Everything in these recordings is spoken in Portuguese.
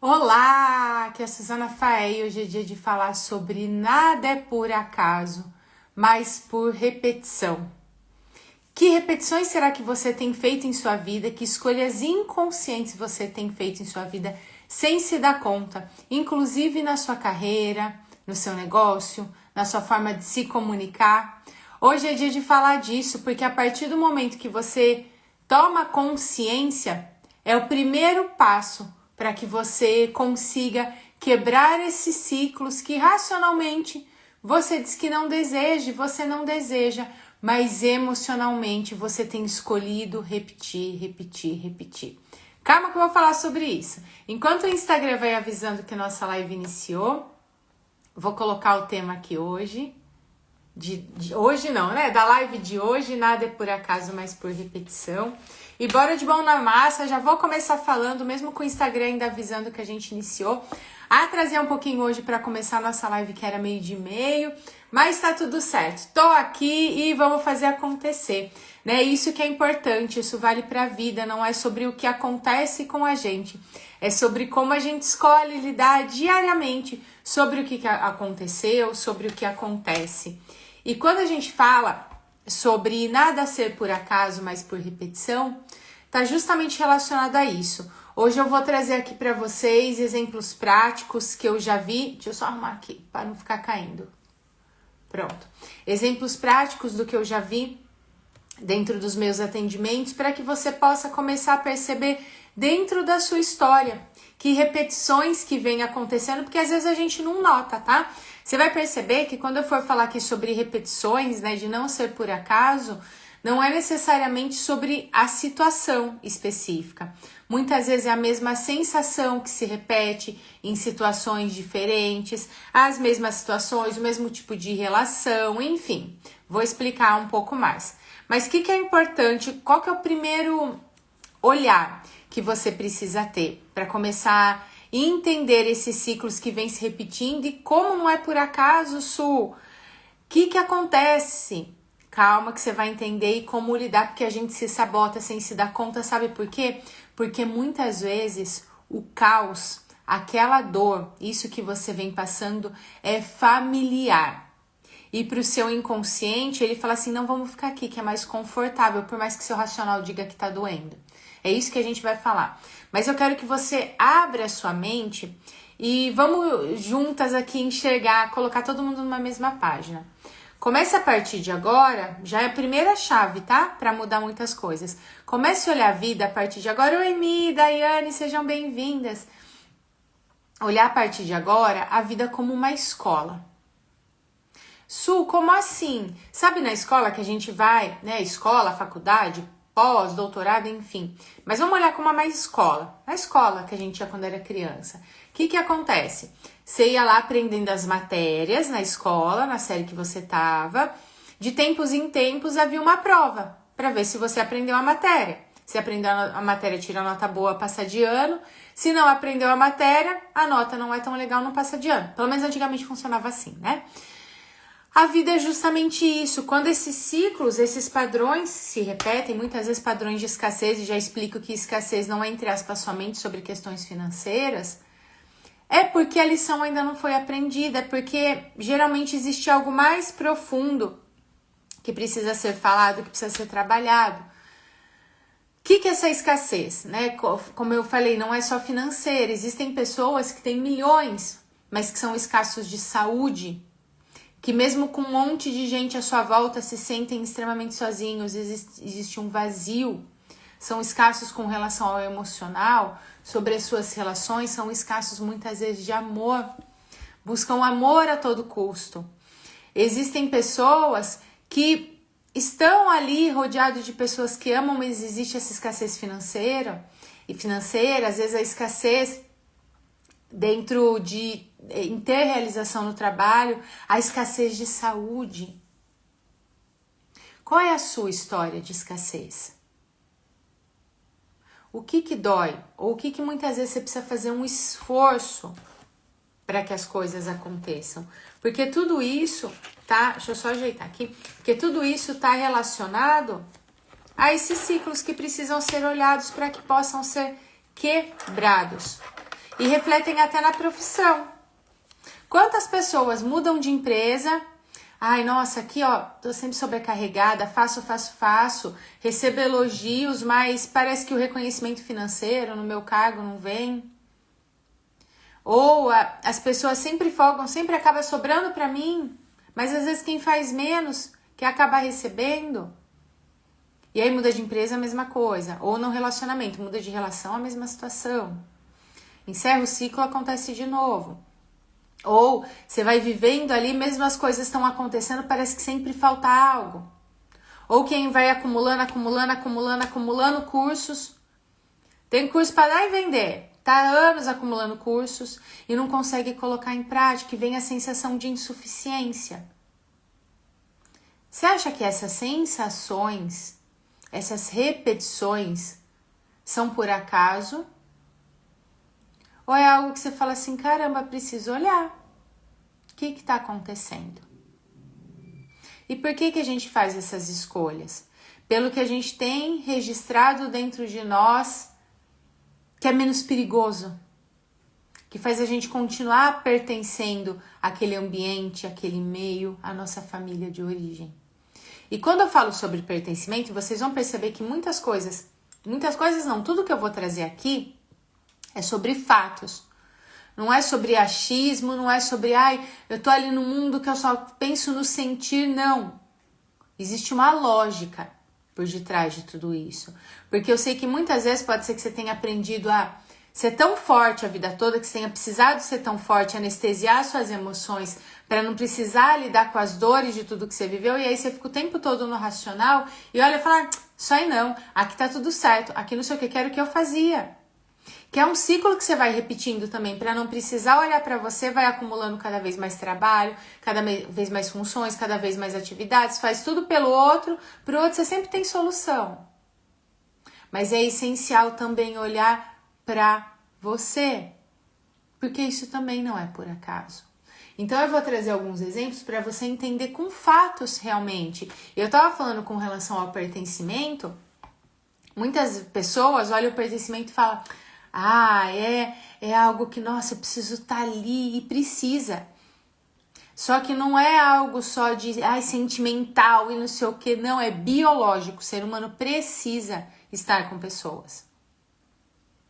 Olá, aqui é a Suzana Faé e hoje é dia de falar sobre nada é por acaso, mas por repetição. Que repetições será que você tem feito em sua vida? Que escolhas inconscientes você tem feito em sua vida sem se dar conta? Inclusive na sua carreira, no seu negócio, na sua forma de se comunicar. Hoje é dia de falar disso, porque a partir do momento que você toma consciência, é o primeiro passo para que você consiga quebrar esses ciclos que racionalmente você diz que não deseja, você não deseja, mas emocionalmente você tem escolhido repetir. Calma que eu vou falar sobre isso. Enquanto o Instagram vai avisando que nossa live iniciou, vou colocar o tema aqui hoje. Hoje não, né? Da live de hoje, nada é por acaso, mas por repetição. E bora de mão na massa, já vou começar falando, mesmo com o Instagram ainda avisando que a gente iniciou, a trazer um pouquinho hoje para começar a nossa live que era 12:30, mas tá tudo certo. Tô aqui e vamos fazer acontecer, né? Isso que é importante, isso vale pra vida, não é sobre o que acontece com a gente, é sobre como a gente escolhe lidar diariamente sobre o que aconteceu, sobre o que acontece. E quando a gente fala sobre nada ser por acaso, mas por repetição, tá justamente relacionado a isso. Hoje eu vou trazer aqui para vocês exemplos práticos que eu já vi. Deixa eu só arrumar aqui para não ficar caindo. Pronto. Exemplos práticos do que eu já vi dentro dos meus atendimentos para que você possa começar a perceber dentro da sua história que repetições que vêm acontecendo, porque às vezes a gente não nota, tá? Você vai perceber que quando eu for falar aqui sobre repetições, né, de não ser por acaso, não é necessariamente sobre a situação específica. Muitas vezes é a mesma sensação que se repete em situações diferentes, as mesmas situações, o mesmo tipo de relação, enfim. Vou explicar um pouco mais. Mas o que é importante? Qual que é o primeiro olhar que você precisa ter para começar a entender esses ciclos que vêm se repetindo e como não é por acaso, Su? O que acontece? Calma que você vai entender e como lidar, porque a gente se sabota sem se dar conta, sabe por quê? Porque muitas vezes o caos, aquela dor, isso que você vem passando é familiar. E para o seu inconsciente, ele fala assim, não, vamos ficar aqui, que é mais confortável, por mais que seu racional diga que tá doendo. É isso que a gente vai falar. Mas eu quero que você abra a sua mente e vamos juntas aqui enxergar, colocar todo mundo numa mesma página. Comece a partir de agora, já é a primeira chave, tá? Para mudar muitas coisas. Comece a olhar a vida a partir de agora. Oi, Mi, Daiane, sejam bem-vindas. Olhar a partir de agora a vida como uma escola. Su, como assim? Sabe na escola que a gente vai, né? Escola, faculdade, pós, doutorado, enfim. Mas vamos olhar como uma mais escola. A escola que a gente ia quando era criança. O que acontece? Você ia lá aprendendo as matérias na escola, na série que você tava. De tempos em tempos havia uma prova para ver se você aprendeu a matéria. Se aprendeu a matéria, tira a nota boa, passa de ano. Se não aprendeu a matéria, a nota não é tão legal, não passa de ano. Pelo menos antigamente funcionava assim, né? A vida é justamente isso, quando esses ciclos, esses padrões se repetem, muitas vezes padrões de escassez, e já explico que escassez não é, entre aspas, somente sobre questões financeiras, é porque a lição ainda não foi aprendida, é porque geralmente existe algo mais profundo que precisa ser falado, que precisa ser trabalhado. O que é essa escassez? Né? Como eu falei, não é só financeira, existem pessoas que têm milhões, mas que são escassos de saúde, que mesmo com um monte de gente à sua volta se sentem extremamente sozinhos, existe um vazio, são escassos com relação ao emocional, sobre as suas relações, são escassos muitas vezes de amor, buscam amor a todo custo. Existem pessoas que estão ali rodeados de pessoas que amam, mas existe essa escassez financeira, às vezes a escassez dentro de em ter realização no trabalho, a escassez de saúde. Qual é a sua história de escassez? O que dói? Ou o que muitas vezes você precisa fazer um esforço para que as coisas aconteçam? Porque tudo isso tá, deixa eu só ajeitar aqui, porque tudo isso tá relacionado a esses ciclos que precisam ser olhados para que possam ser quebrados. E refletem até na profissão. Quantas pessoas mudam de empresa? Ai, nossa, aqui ó, tô sempre sobrecarregada, faço, recebo elogios, mas parece que o reconhecimento financeiro no meu cargo não vem. Ou as pessoas sempre folgam, sempre acaba sobrando para mim, mas às vezes quem faz menos quer acabar recebendo. E aí muda de empresa, a mesma coisa. Ou no relacionamento, muda de relação, a mesma situação. Encerra o ciclo, acontece de novo. Ou você vai vivendo ali, mesmo as coisas estão acontecendo, parece que sempre falta algo. Ou quem vai acumulando cursos. Tem curso para dar e vender. Tá há anos acumulando cursos e não consegue colocar em prática, e vem a sensação de insuficiência. Você acha que essas sensações, essas repetições, são por acaso? Ou é algo que você fala assim, caramba, preciso olhar. O que está acontecendo? E por que a gente faz essas escolhas? Pelo que a gente tem registrado dentro de nós, que é menos perigoso, que faz a gente continuar pertencendo àquele ambiente, àquele meio, à nossa família de origem. E quando eu falo sobre pertencimento, vocês vão perceber que muitas coisas não, tudo que eu vou trazer aqui é sobre fatos. Não é sobre achismo, não é sobre, eu tô ali no mundo que eu só penso no sentir, não. Existe uma lógica por detrás de tudo isso. Porque eu sei que muitas vezes pode ser que você tenha aprendido a ser tão forte a vida toda, que você tenha precisado ser tão forte, anestesiar suas emoções, para não precisar lidar com as dores de tudo que você viveu, e aí você fica o tempo todo no racional, e olha e fala, isso aí não, aqui tá tudo certo, aqui não sei o que, era o que eu fazia. Que é um ciclo que você vai repetindo também, para não precisar olhar para você, vai acumulando cada vez mais trabalho, cada vez mais funções, cada vez mais atividades, faz tudo pelo outro, pro outro você sempre tem solução. Mas é essencial também olhar para você, porque isso também não é por acaso. Então eu vou trazer alguns exemplos para você entender com fatos realmente. Eu estava falando com relação ao pertencimento, muitas pessoas olham o pertencimento e falam, é algo que, nossa, eu preciso estar ali, e precisa. Só que não é algo só de, sentimental e não sei o que, não, é biológico, o ser humano precisa estar com pessoas.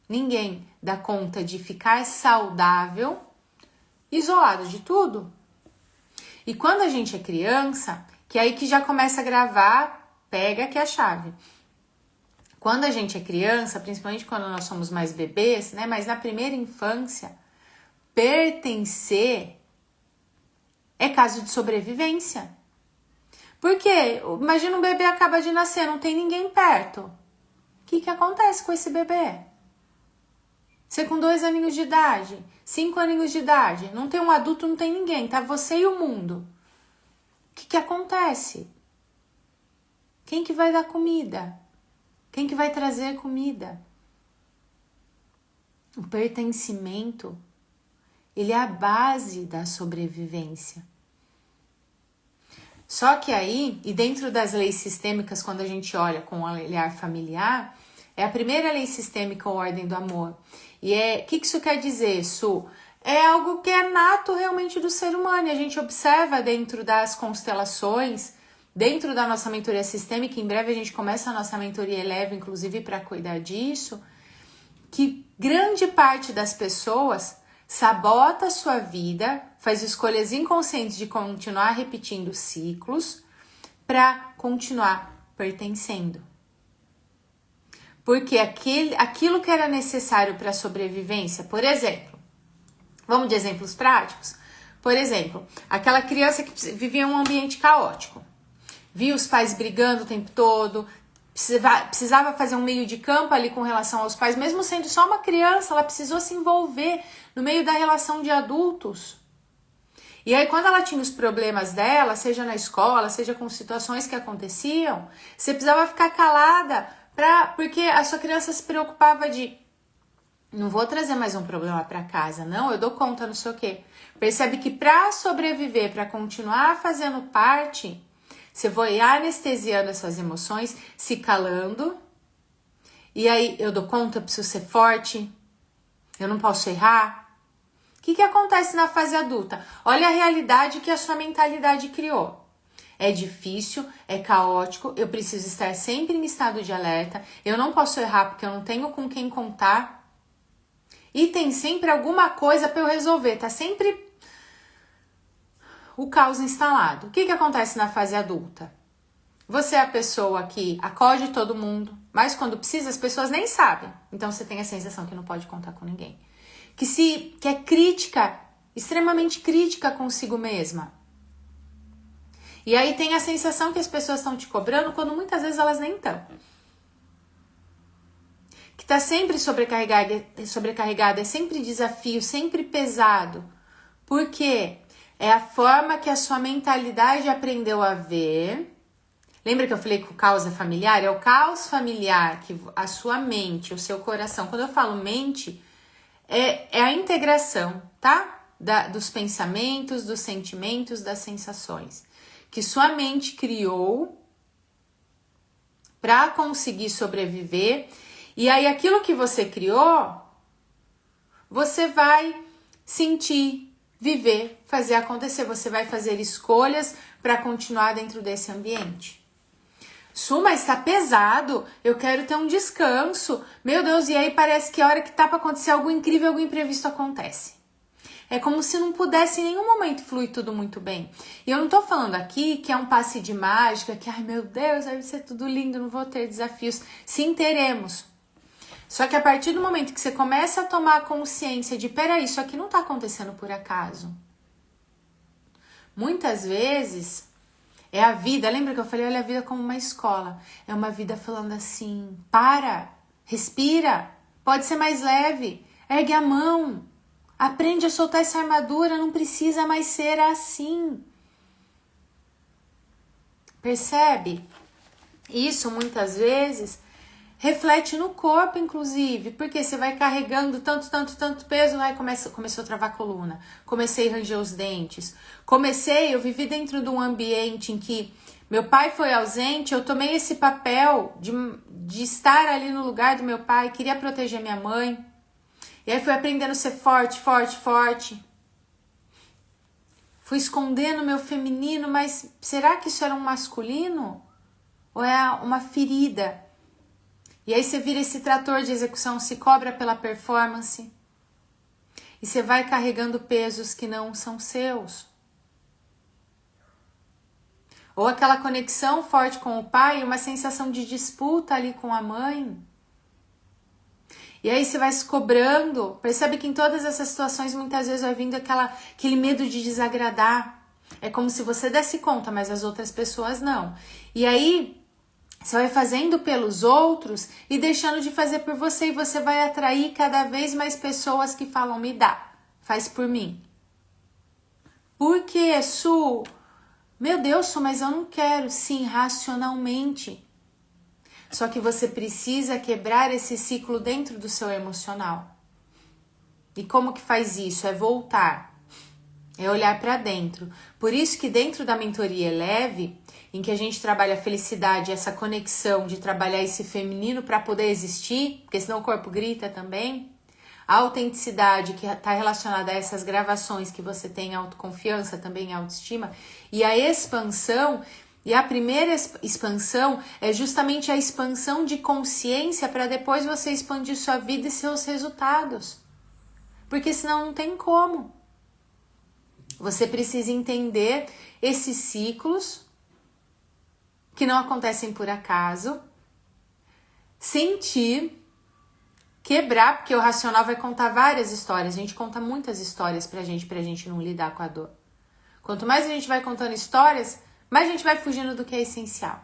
Ninguém dá conta de ficar saudável, isolado de tudo. E quando a gente é criança, que é aí que já começa a gravar, pega que é a chave. Quando a gente é criança, principalmente quando nós somos mais bebês, né? Mas na primeira infância, pertencer é caso de sobrevivência. Porque, imagina um bebê acaba de nascer, não tem ninguém perto. O que acontece com esse bebê? Você com 2 aninhos de idade, 5 aninhos de idade, não tem um adulto, não tem ninguém, tá você e o mundo. O que acontece? Quem que vai dar comida? Quem que vai trazer comida? O pertencimento, ele é a base da sobrevivência. Só que aí, e dentro das leis sistêmicas, quando a gente olha com o olhar familiar, é a primeira lei sistêmica, a ordem do amor. E o que isso quer dizer, Su? É algo que é nato realmente do ser humano. E a gente observa dentro das constelações, dentro da nossa mentoria sistêmica, em breve a gente começa a nossa mentoria Eleva, inclusive para cuidar disso, que grande parte das pessoas sabota a sua vida, faz escolhas inconscientes de continuar repetindo ciclos para continuar pertencendo. Porque aquilo que era necessário para a sobrevivência, por exemplo, vamos de exemplos práticos? Por exemplo, aquela criança que vivia em um ambiente caótico, via os pais brigando o tempo todo, precisava fazer um meio de campo ali com relação aos pais, mesmo sendo só uma criança, ela precisou se envolver no meio da relação de adultos. E aí, quando ela tinha os problemas dela, seja na escola, seja com situações que aconteciam, você precisava ficar calada, porque a sua criança se preocupava de, não vou trazer mais um problema para casa, não, eu dou conta, não sei o quê. Percebe que para sobreviver, para continuar fazendo parte, você vai anestesiando essas emoções, se calando, e aí eu dou conta, eu preciso ser forte, Eu não posso errar? O que acontece na fase adulta? Olha a realidade que a sua mentalidade criou. É difícil, é caótico, eu preciso estar sempre em estado de alerta, eu não posso errar porque eu não tenho com quem contar. E tem sempre alguma coisa para eu resolver, tá sempre o caos instalado. O que acontece na fase adulta? Você é a pessoa que acode todo mundo, mas quando precisa as pessoas nem sabem. Então você tem a sensação que não pode contar com ninguém. Que é crítica, extremamente crítica consigo mesma. E aí tem a sensação que as pessoas estão te cobrando quando muitas vezes elas nem estão. Que tá sempre sobrecarregada, é sempre desafio, sempre pesado. Por quê? É a forma que a sua mentalidade aprendeu a ver. Lembra que eu falei que o caos é familiar? É o caos familiar que a sua mente, o seu coração. Quando eu falo mente, é a integração, tá? Dos pensamentos, dos sentimentos, das sensações. Que sua mente criou para conseguir sobreviver. E aí aquilo que você criou, você vai sentir, viver, fazer acontecer. Você vai fazer escolhas para continuar dentro desse ambiente. Su, mas tá pesado, eu quero ter um descanso. Meu Deus, e aí parece que a hora que tá para acontecer algo incrível, algo imprevisto acontece. É como se não pudesse em nenhum momento fluir tudo muito bem. E eu não tô falando aqui que é um passe de mágica, que ai meu Deus, vai ser tudo lindo, não vou ter desafios. Sim, teremos. Só que a partir do momento que você começa a tomar consciência de, peraí, isso aqui não tá acontecendo por acaso. Muitas vezes é a vida, lembra que eu falei, olha a vida como uma escola. É uma vida falando assim, para, respira, pode ser mais leve, ergue a mão, aprende a soltar essa armadura, não precisa mais ser assim. Percebe? Isso muitas vezes reflete no corpo, inclusive, porque você vai carregando tanto peso, aí começou a travar a coluna, comecei a ranger os dentes, eu vivi dentro de um ambiente em que meu pai foi ausente, eu tomei esse papel de estar ali no lugar do meu pai, queria proteger minha mãe, e aí fui aprendendo a ser forte, fui escondendo meu feminino, mas será que isso era um masculino? Ou é uma ferida? E aí você vira esse trator de execução, se cobra pela performance. E você vai carregando pesos que não são seus. Ou aquela conexão forte com o pai, uma sensação de disputa ali com a mãe. E aí você vai se cobrando. Percebe que em todas essas situações muitas vezes vai vindo aquele medo de desagradar. É como se você desse conta, mas as outras pessoas não. E aí você vai fazendo pelos outros e deixando de fazer por você. E você vai atrair cada vez mais pessoas que falam, me dá, faz por mim. Por quê, Su? Meu Deus, Su, mas eu não quero. Sim, racionalmente. Só que você precisa quebrar esse ciclo dentro do seu emocional. E como que faz isso? É voltar. É olhar para dentro. Por isso que dentro da mentoria Eleve, em que a gente trabalha a felicidade, essa conexão de trabalhar esse feminino para poder existir, porque senão o corpo grita também. A autenticidade que está relacionada a essas gravações que você tem, autoconfiança, também autoestima. E a expansão, e a primeira expansão é justamente a expansão de consciência para depois você expandir sua vida e seus resultados. Porque senão não tem como. Você precisa entender esses ciclos que não acontecem por acaso, sentir, quebrar, porque o racional vai contar várias histórias, a gente conta muitas histórias pra gente não lidar com a dor. Quanto mais a gente vai contando histórias, mais a gente vai fugindo do que é essencial.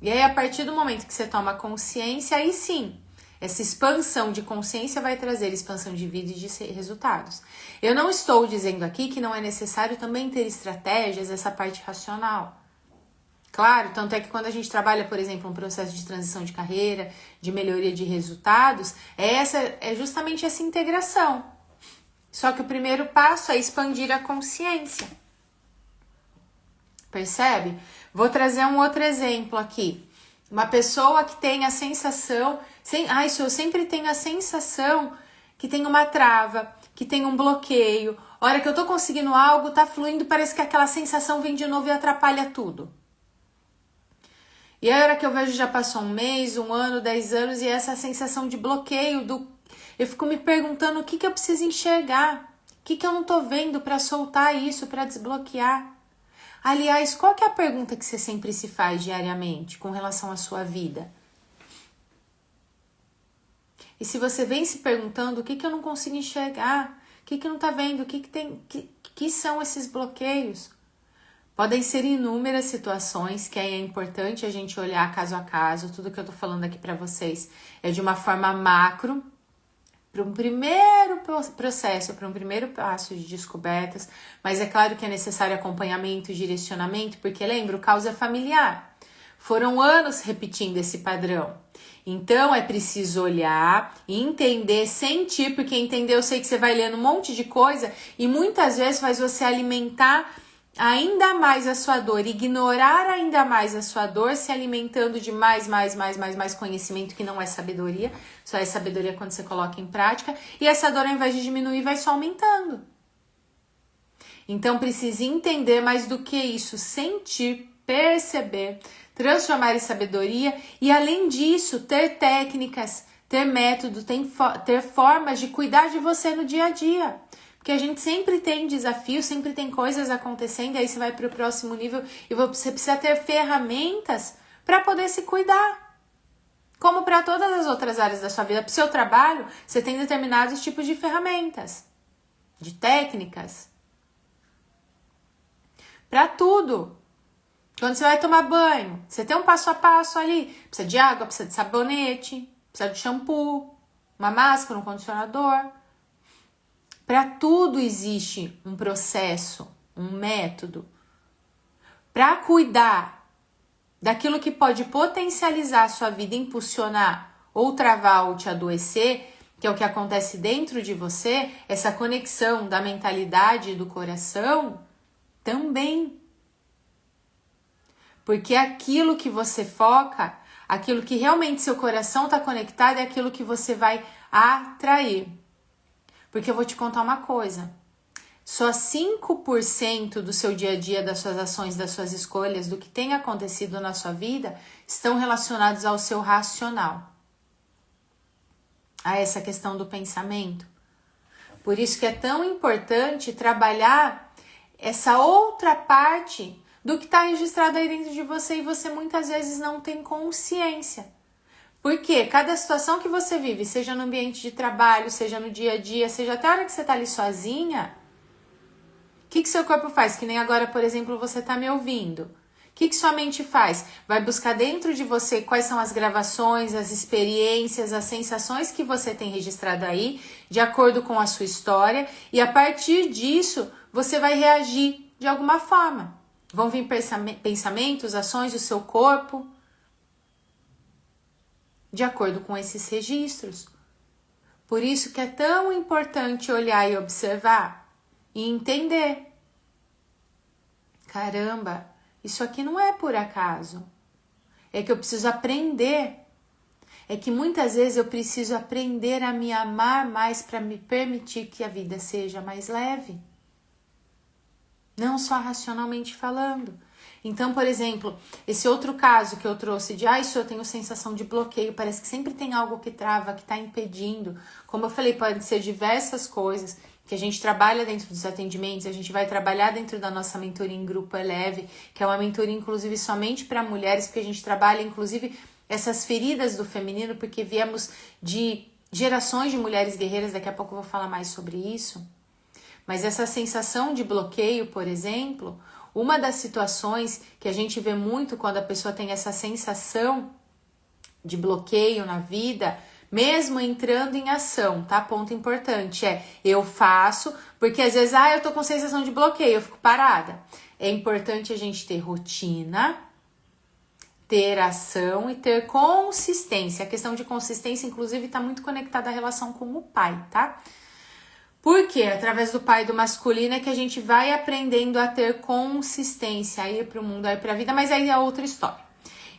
E aí, a partir do momento que você toma consciência, aí sim, essa expansão de consciência vai trazer expansão de vida e de resultados. Eu não estou dizendo aqui que não é necessário também ter estratégias, essa parte racional. Claro, tanto é que quando a gente trabalha, por exemplo, um processo de transição de carreira, de melhoria de resultados, é justamente essa integração. Só que o primeiro passo é expandir a consciência. Percebe? Vou trazer um outro exemplo aqui. Uma pessoa que tem a sensação... eu sempre tenho a sensação que tem uma trava, que tem um bloqueio. A hora que eu tô conseguindo algo, tá fluindo, parece que aquela sensação vem de novo e atrapalha tudo. E a hora que eu vejo já passou um mês, um ano, 10 anos e essa sensação de bloqueio, eu fico me perguntando o que eu preciso enxergar, o que eu não tô vendo para soltar isso, para desbloquear. Aliás, qual que é a pergunta que você sempre se faz diariamente com relação à sua vida? E se você vem se perguntando o que eu não consigo enxergar, o que não tá vendo, que são esses bloqueios? Podem ser inúmeras situações que é importante a gente olhar caso a caso. Tudo que eu tô falando aqui para vocês é de uma forma macro, para um primeiro processo, para um primeiro passo de descobertas, mas é claro que é necessário acompanhamento e direcionamento, porque lembra, o caos é familiar. Foram anos repetindo esse padrão. Então é preciso olhar, entender, sentir, porque entender eu sei que você vai lendo um monte de coisa e muitas vezes faz você alimentar ainda mais a sua dor, ignorar ainda mais a sua dor, se alimentando de mais conhecimento que não é sabedoria, só é sabedoria quando você coloca em prática, e essa dor ao invés de diminuir vai só aumentando. Então precisa entender mais do que isso, sentir, perceber, transformar em sabedoria e além disso ter técnicas, ter método, ter formas de cuidar de você no dia a dia. Porque a gente sempre tem desafios, sempre tem coisas acontecendo, aí você vai para o próximo nível e você precisa ter ferramentas para poder se cuidar. Como para todas as outras áreas da sua vida. Para o seu trabalho, você tem determinados tipos de ferramentas, de técnicas. Para tudo. Quando você vai tomar banho, você tem um passo a passo ali. Precisa de água, precisa de sabonete, precisa de shampoo, uma máscara, um condicionador. Para tudo existe um processo, um método. Para cuidar daquilo que pode potencializar a sua vida, impulsionar ou travar ou te adoecer, que é o que acontece dentro de você, essa conexão da mentalidade e do coração, também. Porque aquilo que você foca, aquilo que realmente seu coração está conectado, é aquilo que você vai atrair. Porque eu vou te contar uma coisa, só 5% do seu dia a dia, das suas ações, das suas escolhas, do que tem acontecido na sua vida, estão relacionados ao seu racional, a essa questão do pensamento. Por isso que é tão importante trabalhar essa outra parte do que está registrado aí dentro de você e você muitas vezes não tem consciência. Porque cada situação que você vive, seja no ambiente de trabalho, seja no dia a dia, seja até a hora que você tá ali sozinha, o que seu corpo faz? Que nem agora, por exemplo, você tá me ouvindo. O que sua mente faz? Vai buscar dentro de você quais são as gravações, as experiências, as sensações que você tem registrado aí, de acordo com a sua história, e a partir disso, você vai reagir de alguma forma. Vão vir pensamentos, ações do seu corpo, de acordo com esses registros. Por isso que é tão importante olhar e observar e entender. Caramba, isso aqui não é por acaso. É que eu preciso aprender. É que muitas vezes eu preciso aprender a me amar mais para me permitir que a vida seja mais leve. Não só racionalmente falando. Então, por exemplo, esse outro caso que eu trouxe de isso eu tenho sensação de bloqueio, parece que sempre tem algo que trava, que está impedindo. Como eu falei, pode ser diversas coisas que a gente trabalha dentro dos atendimentos, a gente vai trabalhar dentro da nossa mentoria em grupo Eleve, que é uma mentoria inclusive somente para mulheres, porque a gente trabalha inclusive essas feridas do feminino, porque viemos de gerações de mulheres guerreiras, daqui a pouco eu vou falar mais sobre isso. Mas essa sensação de bloqueio, por exemplo, uma das situações que a gente vê muito quando a pessoa tem essa sensação de bloqueio na vida, mesmo entrando em ação, tá? Ponto importante eu faço, porque às vezes, eu tô com sensação de bloqueio, eu fico parada. É importante a gente ter rotina, ter ação e ter consistência. A questão de consistência, inclusive, tá muito conectada à relação com o pai, tá? Porque através do pai do masculino é que a gente vai aprendendo a ter consistência, a ir para o mundo, a ir para a vida, mas aí é outra história.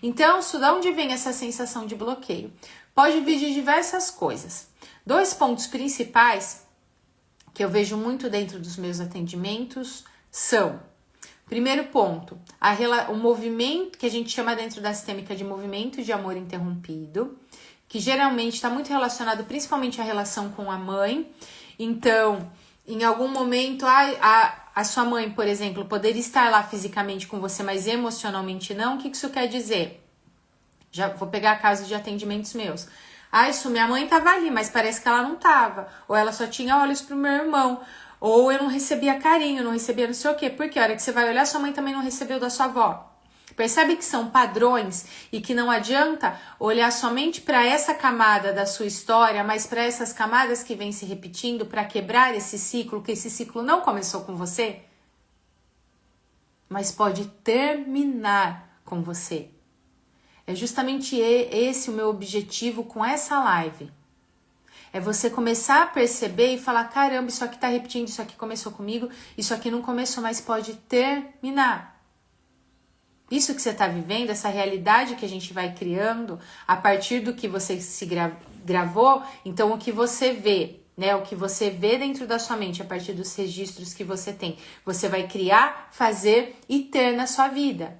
Então, de onde vem essa sensação de bloqueio? Pode vir de diversas coisas. Dois pontos principais que eu vejo muito dentro dos meus atendimentos são: primeiro ponto, o movimento que a gente chama dentro da sistêmica de movimento de amor interrompido, que geralmente está muito relacionado principalmente à relação com a mãe. Então, em algum momento, a sua mãe, por exemplo, poderia estar lá fisicamente com você, mas emocionalmente não. O que isso quer dizer? Já vou pegar casos de atendimentos meus. Isso, minha mãe estava ali, mas parece que ela não estava. Ou ela só tinha olhos pro meu irmão. Ou eu não recebia carinho, não recebia não sei o quê. Porque a hora que você vai olhar, sua mãe também não recebeu da sua avó. Percebe que são padrões e que não adianta olhar somente para essa camada da sua história, mas para essas camadas que vêm se repetindo para quebrar esse ciclo, que esse ciclo não começou com você, mas pode terminar com você. É justamente esse o meu objetivo com essa live. É você começar a perceber e falar: caramba, isso aqui tá repetindo, isso aqui começou comigo, isso aqui não começou, mas pode terminar. Isso que você está vivendo, essa realidade que a gente vai criando a partir do que você se gravou, então o que você vê, né? O que você vê dentro da sua mente a partir dos registros que você tem, você vai criar, fazer e ter na sua vida.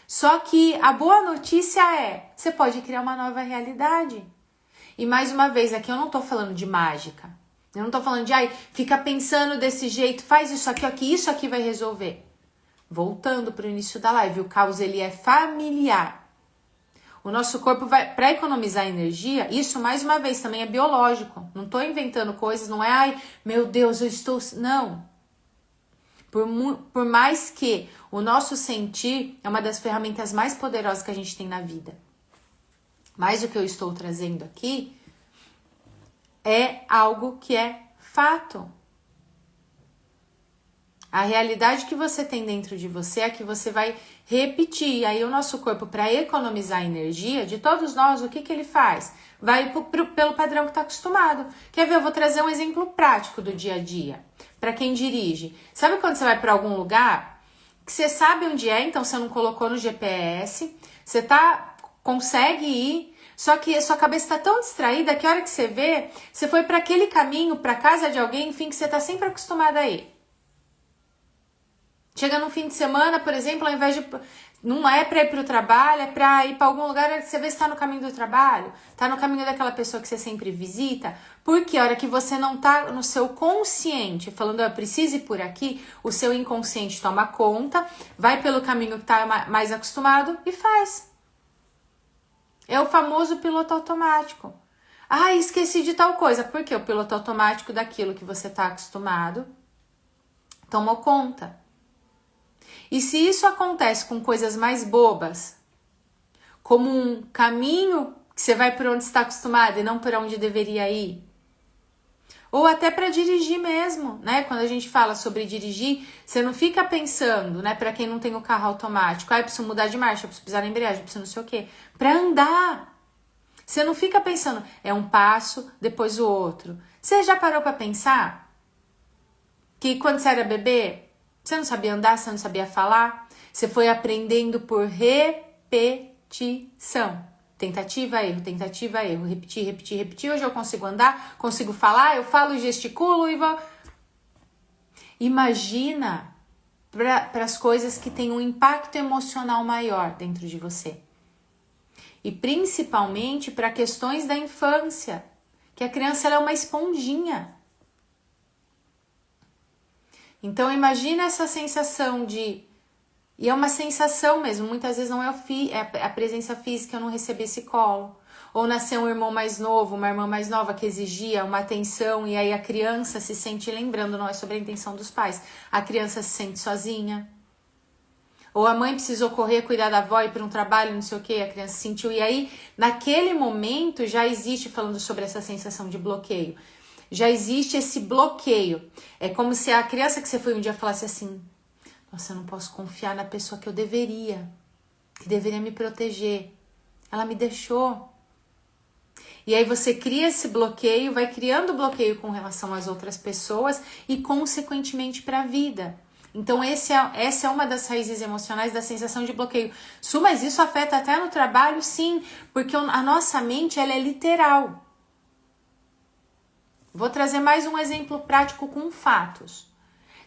Só que a boa notícia é, você pode criar uma nova realidade. E mais uma vez, aqui eu não tô falando de mágica. Eu não tô falando de, fica pensando desse jeito, faz isso aqui, ó, que isso aqui vai resolver. Voltando para o início da live, o caos ele é familiar. O nosso corpo vai, para economizar energia, isso mais uma vez também é biológico. Não tô inventando coisas, não é, meu Deus, eu estou... Não. Por mais que o nosso sentir é uma das ferramentas mais poderosas que a gente tem na vida. Mas o que eu estou trazendo aqui é algo que é fato. A realidade que você tem dentro de você é que você vai repetir. E aí o nosso corpo, para economizar energia, de todos nós, o que ele faz? Vai pelo padrão que está acostumado. Quer ver? Eu vou trazer um exemplo prático do dia a dia. Para quem dirige. Sabe quando você vai para algum lugar que você sabe onde é, então você não colocou no GPS, você consegue ir, só que a sua cabeça está tão distraída que a hora que você vê, você foi para aquele caminho, para casa de alguém, enfim, que você está sempre acostumado a ir. Chega no fim de semana, por exemplo, ao invés de... Não é para ir para o trabalho, é para ir para algum lugar que você vê se está no caminho do trabalho, está no caminho daquela pessoa que você sempre visita, porque a hora que você não está no seu consciente, falando, eu preciso ir por aqui, o seu inconsciente toma conta, vai pelo caminho que está mais acostumado e faz. É o famoso piloto automático. Esqueci de tal coisa, porque o piloto automático daquilo que você está acostumado tomou conta. E se isso acontece com coisas mais bobas, como um caminho que você vai por onde está acostumado e não por onde deveria ir, ou até para dirigir mesmo, né? Quando a gente fala sobre dirigir, você não fica pensando, né? Para quem não tem o carro automático, eu preciso mudar de marcha, eu preciso pisar na embreagem, eu preciso não sei o quê. Para andar, você não fica pensando, é um passo, depois o outro. Você já parou para pensar que quando você era bebê, você não sabia andar, você não sabia falar, você foi aprendendo por repetição. Tentativa, erro, repetir, repetir, repetir. Hoje eu consigo andar, consigo falar, eu falo, gesticulo e vou... Imagina para as coisas que têm um impacto emocional maior dentro de você. E principalmente para questões da infância, que a criança ela é uma esponjinha. Então imagina essa sensação de... E é uma sensação mesmo, muitas vezes não é a presença física, eu não recebi esse colo. Ou nasceu um irmão mais novo, uma irmã mais nova que exigia uma atenção e aí a criança se sente, lembrando, não é sobre a intenção dos pais, a criança se sente sozinha. Ou a mãe precisou correr, cuidar da avó, ir para um trabalho, não sei o que, a criança sentiu. E aí, naquele momento, já existe, falando sobre essa sensação de bloqueio, já existe esse bloqueio. É como se a criança que você foi um dia falasse assim, nossa, eu não posso confiar na pessoa que eu deveria, que deveria me proteger. Ela me deixou. E aí você cria esse bloqueio, vai criando bloqueio com relação às outras pessoas e consequentemente para a vida. Então essa é uma das raízes emocionais da sensação de bloqueio. Mas isso afeta até no trabalho, sim, porque a nossa mente ela é literal. Vou trazer mais um exemplo prático com fatos.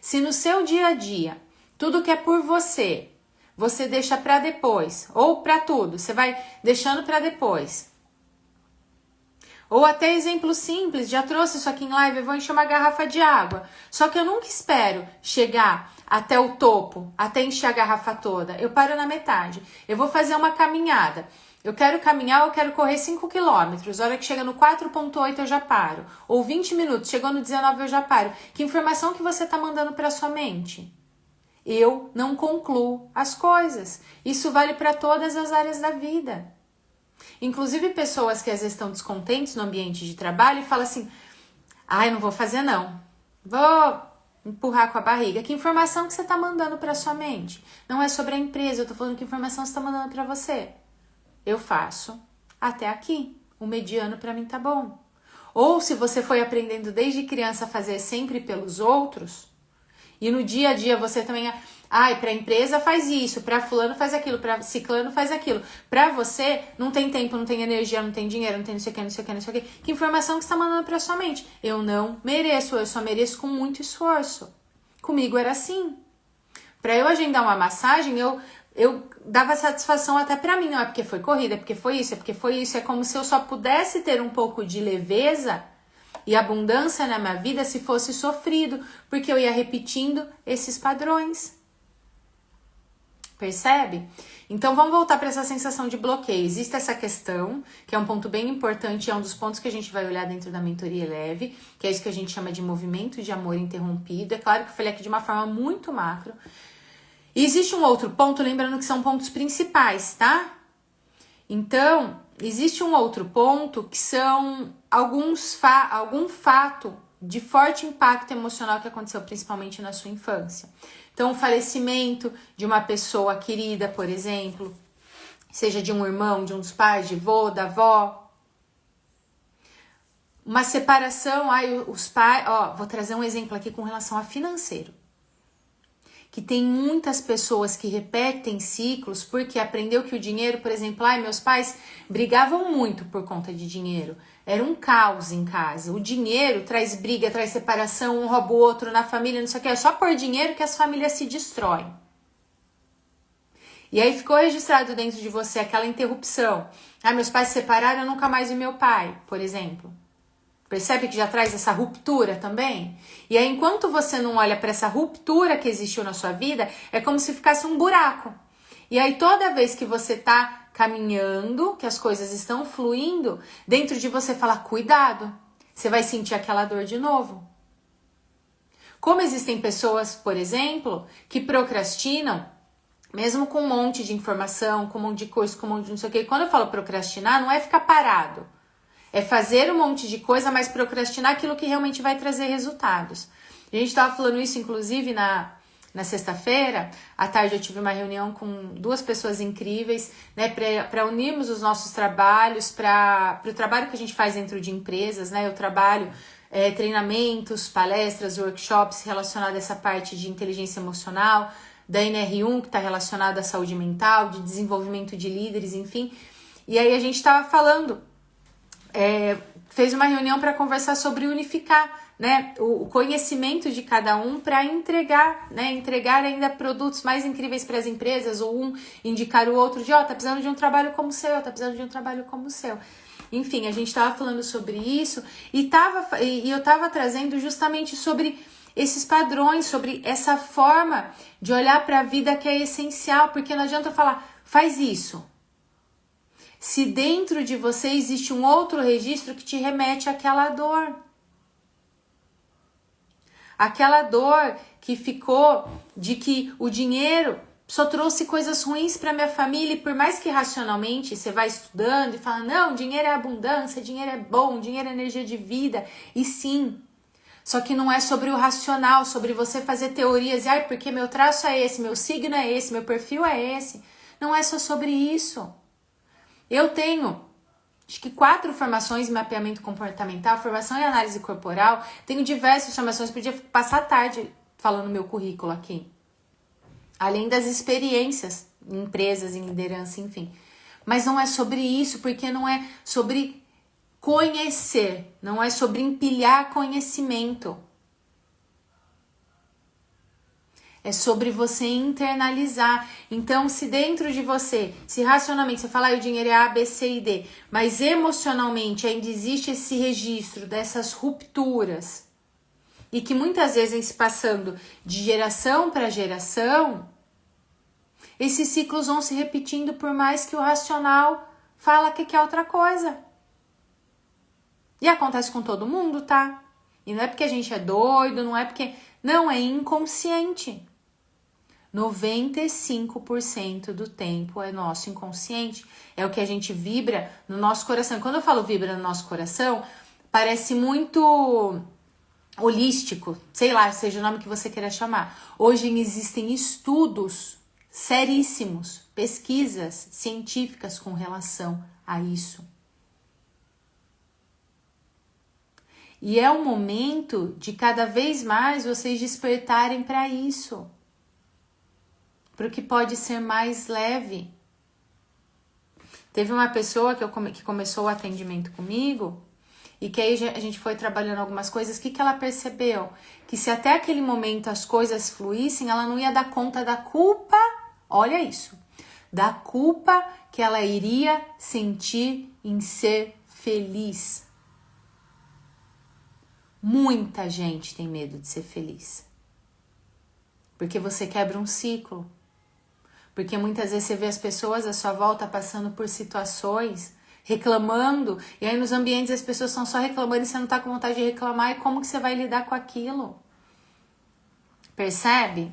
Se no seu dia a dia, tudo que é por você, você deixa para depois, ou para tudo, você vai deixando para depois. Ou até exemplo simples, já trouxe isso aqui em live, eu vou encher uma garrafa de água. Só que eu nunca espero chegar até o topo, até encher a garrafa toda. Eu paro na metade. Eu vou fazer uma caminhada. Eu quero caminhar, eu quero correr 5 quilômetros. A hora que chega no 4,8 eu já paro. Ou 20 minutos, chegou no 19 eu já paro. Que informação que você está mandando para sua mente? Eu não concluo as coisas. Isso vale para todas as áreas da vida. Inclusive pessoas que às vezes estão descontentes no ambiente de trabalho e falam assim, eu não vou fazer não. Vou empurrar com a barriga. Que informação que você está mandando para sua mente? Não é sobre a empresa, eu estou falando que informação você está mandando para você. Eu faço até aqui. O mediano para mim tá bom. Ou se você foi aprendendo desde criança a fazer sempre pelos outros, e no dia a dia você também... para a empresa faz isso, para fulano faz aquilo, para ciclano faz aquilo. Para você, não tem tempo, não tem energia, não tem dinheiro, não tem não sei o que, não sei o que, não sei o que. Que informação que você está mandando para sua mente? Eu não mereço, eu só mereço com muito esforço. Comigo era assim. Para eu agendar uma massagem, eu dava satisfação até para mim. Não é porque foi corrida, é porque foi isso, é porque foi isso. É como se eu só pudesse ter um pouco de leveza e abundância na minha vida se fosse sofrido, porque eu ia repetindo esses padrões. Percebe? Então vamos voltar para essa sensação de bloqueio. Existe essa questão, que é um ponto bem importante, é um dos pontos que a gente vai olhar dentro da mentoria leve, que é isso que a gente chama de movimento de amor interrompido. É claro que eu falei aqui de uma forma muito macro. E existe um outro ponto, lembrando que são pontos principais, tá? Então, existe um outro ponto que são algum fato de forte impacto emocional que aconteceu principalmente na sua infância. Então, o falecimento de uma pessoa querida, por exemplo, seja de um irmão, de um dos pais, de vô, da avó. Uma separação, os pais... vou trazer um exemplo aqui com relação a financeiro. Que tem muitas pessoas que repetem ciclos porque aprendeu que o dinheiro, por exemplo, meus pais brigavam muito por conta de dinheiro. Era um caos em casa. O dinheiro traz briga, traz separação, um rouba o outro na família, não sei o que. É só por dinheiro que as famílias se destroem. E aí ficou registrado dentro de você aquela interrupção. Meus pais se separaram, eu nunca mais vi meu pai, por exemplo. Percebe que já traz essa ruptura também? E aí, enquanto você não olha para essa ruptura que existiu na sua vida, é como se ficasse um buraco. E aí, toda vez que você tá caminhando, que as coisas estão fluindo, dentro de você fala, cuidado, você vai sentir aquela dor de novo. Como existem pessoas, por exemplo, que procrastinam, mesmo com um monte de informação, com um monte de coisa, com um monte de não sei o que. Quando eu falo procrastinar, não é ficar parado. É fazer um monte de coisa, mas procrastinar aquilo que realmente vai trazer resultados. A gente estava falando isso, inclusive, na sexta-feira. À tarde eu tive uma reunião com 2 pessoas incríveis, né, para unirmos os nossos trabalhos para o trabalho que a gente faz dentro de empresas, né? Eu trabalho treinamentos, palestras, workshops relacionados a essa parte de inteligência emocional, da NR1, que está relacionada à saúde mental, de desenvolvimento de líderes, enfim. E aí a gente estava falando... fez uma reunião para conversar sobre unificar, né, o conhecimento de cada um para entregar, né, entregar ainda produtos mais incríveis para as empresas, ou um indicar o outro de, tá precisando de um trabalho como o seu, tá precisando de um trabalho como o seu. Enfim, a gente estava falando sobre isso e eu estava trazendo justamente sobre esses padrões, sobre essa forma de olhar para a vida que é essencial, porque não adianta eu falar, faz isso. Se dentro de você existe um outro registro que te remete àquela dor. Aquela dor que ficou de que o dinheiro só trouxe coisas ruins para minha família, e por mais que racionalmente você vai estudando e fala, não, dinheiro é abundância, dinheiro é bom, dinheiro é energia de vida, e sim, só que não é sobre o racional, sobre você fazer teorias, porque meu traço é esse, meu signo é esse, meu perfil é esse, não é só sobre isso. Eu tenho, acho que 4 formações em mapeamento comportamental, formação em análise corporal, tenho diversas formações, podia passar a tarde falando meu currículo aqui. Além das experiências em empresas, em liderança, enfim. Mas não é sobre isso, porque não é sobre conhecer, não é sobre empilhar conhecimento. É sobre você internalizar. Então, se dentro de você, se racionalmente você fala, o dinheiro é A, B, C e D, mas emocionalmente ainda existe esse registro dessas rupturas, e que muitas vezes vem se passando de geração para geração, esses ciclos vão se repetindo por mais que o racional fala que quer outra coisa. E acontece com todo mundo, tá? E não é porque a gente é doido, não é porque... Não, é inconsciente. 95% do tempo é nosso inconsciente. É o que a gente vibra no nosso coração. E quando eu falo vibra no nosso coração, parece muito holístico, sei lá, seja o nome que você queira chamar. Hoje existem estudos seríssimos, pesquisas científicas com relação a isso. E é o momento de cada vez mais vocês despertarem para isso. Para o que pode ser mais leve. Teve uma pessoa que começou o atendimento comigo e que aí a gente foi trabalhando algumas coisas. O que ela percebeu? Que se até aquele momento as coisas fluíssem, ela não ia dar conta da culpa, olha isso, da culpa que ela iria sentir em ser feliz. Muita gente tem medo de ser feliz. Porque você quebra um ciclo. Porque muitas vezes você vê as pessoas à sua volta passando por situações, reclamando, e aí nos ambientes as pessoas estão só reclamando e você não está com vontade de reclamar, e como que você vai lidar com aquilo? Percebe?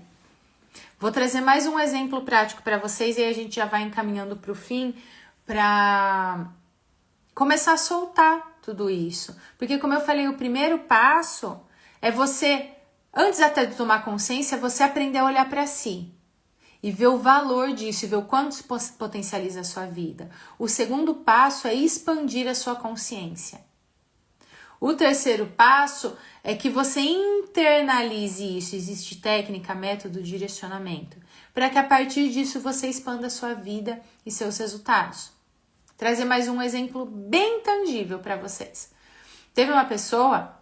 Vou trazer mais um exemplo prático para vocês e aí a gente já vai encaminhando para o fim, para começar a soltar tudo isso. Porque como eu falei, o primeiro passo é você, antes até de tomar consciência, você aprender a olhar para si. E ver o valor disso, e ver o quanto isso potencializa a sua vida. O segundo passo é expandir a sua consciência. O terceiro passo é que você internalize isso. Existe técnica, método, direcionamento. Para que a partir disso você expanda a sua vida e seus resultados. Trazer mais um exemplo bem tangível para vocês. Teve uma pessoa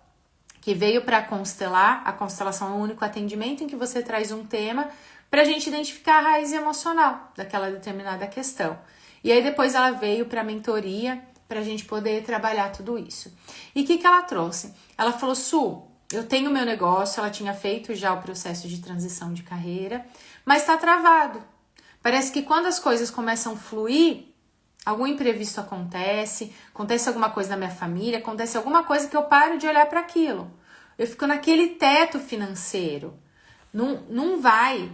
que veio para constelar. A constelação é o único atendimento em que você traz um tema para a gente identificar a raiz emocional daquela determinada questão. E aí depois ela veio para a mentoria para a gente poder trabalhar tudo isso. E o que ela trouxe? Ela falou, Su, eu tenho meu negócio, ela tinha feito já o processo de transição de carreira, mas está travado. Parece que quando as coisas começam a fluir, algum imprevisto acontece alguma coisa na minha família, acontece alguma coisa que eu paro de olhar para aquilo. Eu fico naquele teto financeiro. Não vai.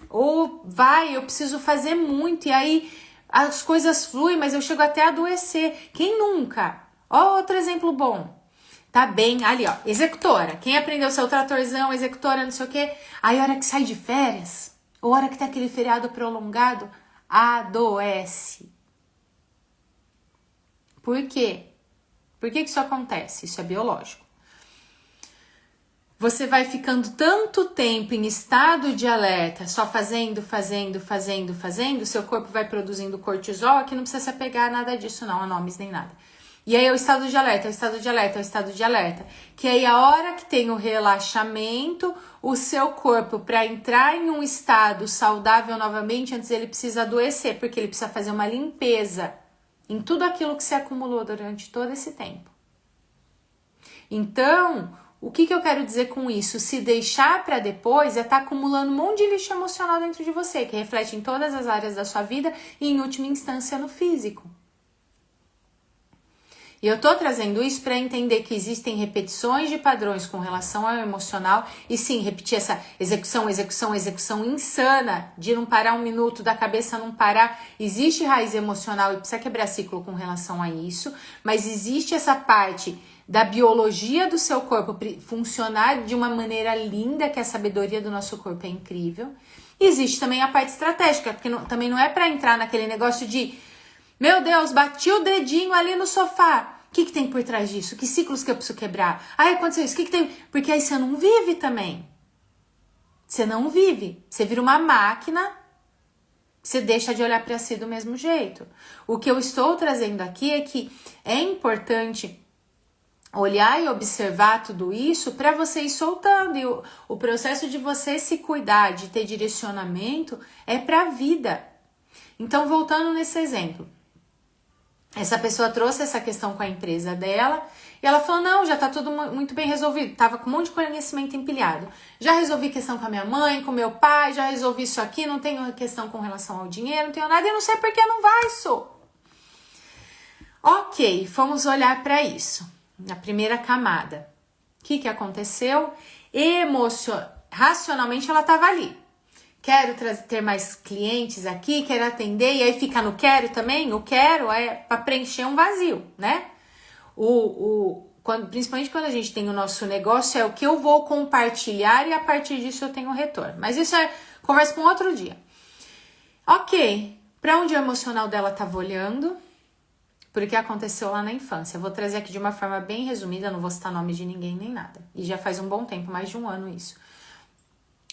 Ou vai, eu preciso fazer muito, e aí as coisas fluem, mas eu chego até a adoecer. Quem nunca? Ó, outro exemplo bom. Tá bem, ali ó, executora. Quem aprendeu seu tratorzão, executora, não sei o quê. Aí a hora que sai de férias, ou a hora que tem aquele feriado prolongado, adoece. Por quê? Por que isso acontece? Isso é biológico. Você vai ficando tanto tempo em estado de alerta, só fazendo, seu corpo vai produzindo cortisol, que não precisa se apegar a nada disso não, a nomes nem nada. E aí é o estado de alerta, que aí a hora que tem o relaxamento, o seu corpo, para entrar em um estado saudável novamente, antes ele precisa adoecer, porque ele precisa fazer uma limpeza em tudo aquilo que se acumulou durante todo esse tempo. Então, o que eu quero dizer com isso? Se deixar para depois é estar acumulando um monte de lixo emocional dentro de você, que reflete em todas as áreas da sua vida e, em última instância, no físico. E eu tô trazendo isso para entender que existem repetições de padrões com relação ao emocional e sim, repetir essa execução insana de não parar um minuto, da cabeça não parar. Existe raiz emocional e precisa quebrar ciclo com relação a isso, mas existe essa parte da biologia do seu corpo funcionar de uma maneira linda, que a sabedoria do nosso corpo é incrível. E existe também a parte estratégica, porque também não é para entrar naquele negócio de, meu Deus, bati o dedinho ali no sofá. O que tem por trás disso? Que ciclos que eu preciso quebrar? Aí aconteceu isso, o que tem? Porque aí você não vive também. Você não vive. Você vira uma máquina, você deixa de olhar para si do mesmo jeito. O que eu estou trazendo aqui é que é importante olhar e observar tudo isso para você ir soltando. E o processo de você se cuidar, de ter direcionamento, é para a vida. Então, voltando nesse exemplo, essa pessoa trouxe essa questão com a empresa dela e ela falou, não, já tá tudo muito bem resolvido. Tava com um monte de conhecimento empilhado. Já resolvi questão com a minha mãe, com meu pai, já resolvi isso aqui, não tenho questão com relação ao dinheiro, não tenho nada e não sei por que não vai isso. Ok, vamos olhar para isso. Na primeira camada. O que aconteceu? Racionalmente ela tava ali. Quero ter mais clientes aqui, quero atender, e aí fica no quero também. O quero é para preencher um vazio, né? Principalmente quando a gente tem o nosso negócio, é o que eu vou compartilhar e a partir disso eu tenho retorno. Mas isso é conversa para um outro dia. Ok, para onde o emocional dela estava olhando? Porque aconteceu lá na infância. Eu vou trazer aqui de uma forma bem resumida, não vou citar nome de ninguém nem nada. E já faz um bom tempo, mais de um ano isso.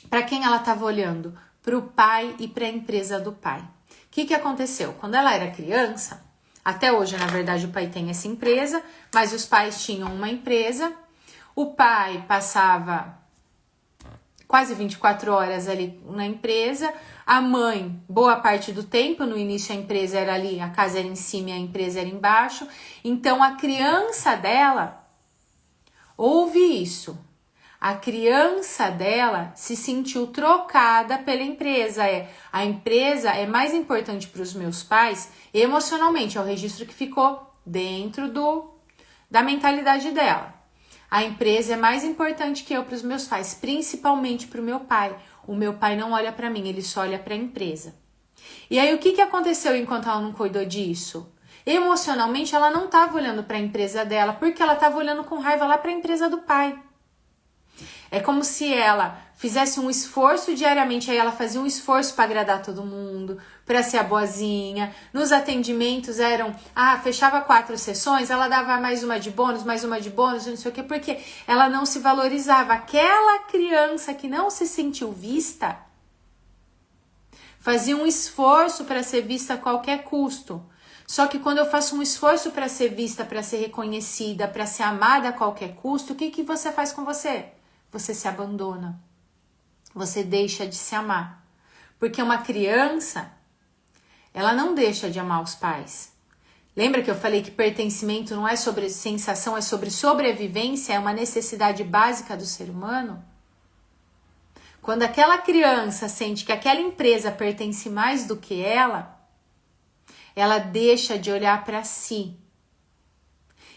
Para quem ela estava olhando? Para o pai e para a empresa do pai. O que aconteceu? Quando ela era criança, até hoje, na verdade, o pai tem essa empresa, mas os pais tinham uma empresa. O pai passava quase 24 horas ali na empresa. A mãe, boa parte do tempo, no início a empresa era ali, a casa era em cima e a empresa era embaixo. Então, a criança dela ouve isso. A criança dela se sentiu trocada pela empresa. A empresa é mais importante para os meus pais emocionalmente, é o registro que ficou dentro da mentalidade dela. A empresa é mais importante que eu para os meus pais, principalmente para o meu pai. O meu pai não olha para mim, ele só olha para a empresa. E aí o que aconteceu enquanto ela não cuidou disso? Emocionalmente ela não estava olhando para a empresa dela, porque ela estava olhando com raiva lá para a empresa do pai. É como se ela fizesse um esforço diariamente, aí ela fazia um esforço para agradar todo mundo, para ser a boazinha. Nos atendimentos fechava 4 sessões, ela dava mais uma de bônus, não sei o quê, porque ela não se valorizava. Aquela criança que não se sentiu vista, fazia um esforço para ser vista a qualquer custo. Só que quando eu faço um esforço para ser vista, para ser reconhecida, para ser amada a qualquer custo, o que você faz com você? Você se abandona. Você deixa de se amar. Porque uma criança, ela não deixa de amar os pais. Lembra que eu falei que pertencimento não é sobre sensação, é sobre sobrevivência, é uma necessidade básica do ser humano? Quando aquela criança sente que aquela empresa pertence mais do que ela deixa de olhar para si.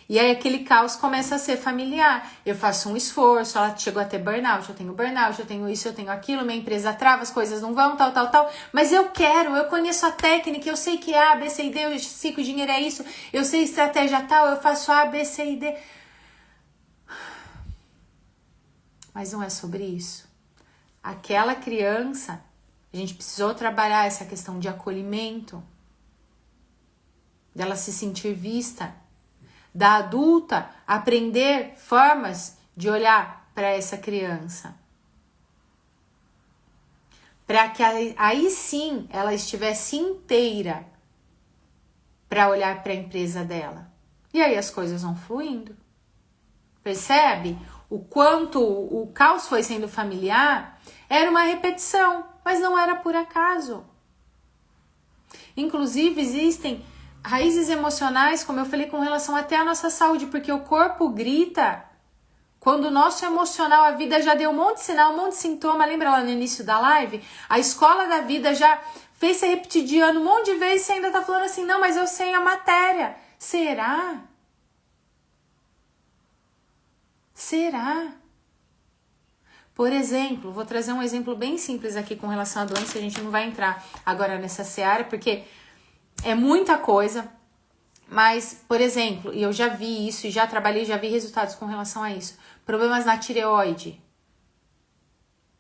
E aí aquele caos começa a ser familiar. Eu faço um esforço, ela chegou a ter burnout, eu tenho isso, eu tenho aquilo, minha empresa trava, as coisas não vão, tal. Mas eu conheço a técnica, eu sei que é A, B, C e D, eu sei que o dinheiro é isso, eu sei estratégia tal, eu faço A, B, C e D. Mas não é sobre isso. Aquela criança, a gente precisou trabalhar essa questão de acolhimento, dela se sentir vista, da adulta aprender formas de olhar para essa criança. Para que aí sim ela estivesse inteira para olhar para a empresa dela. E aí as coisas vão fluindo. Percebe? O quanto o caos foi sendo familiar era uma repetição, mas não era por acaso. Inclusive existem raízes emocionais, como eu falei, com relação até à nossa saúde, porque o corpo grita quando o nosso emocional, a vida já deu um monte de sinal, um monte de sintoma. Lembra lá no início da live? A escola da vida já fez você repetir de ano um monte de vezes e você ainda tá falando assim, não, mas eu sei a matéria. Será? Será? Por exemplo, vou trazer um exemplo bem simples aqui com relação à doença, a gente não vai entrar agora nessa seara, porque é muita coisa, mas, por exemplo, e eu já vi isso e já trabalhei, já vi resultados com relação a isso. Problemas na tireoide.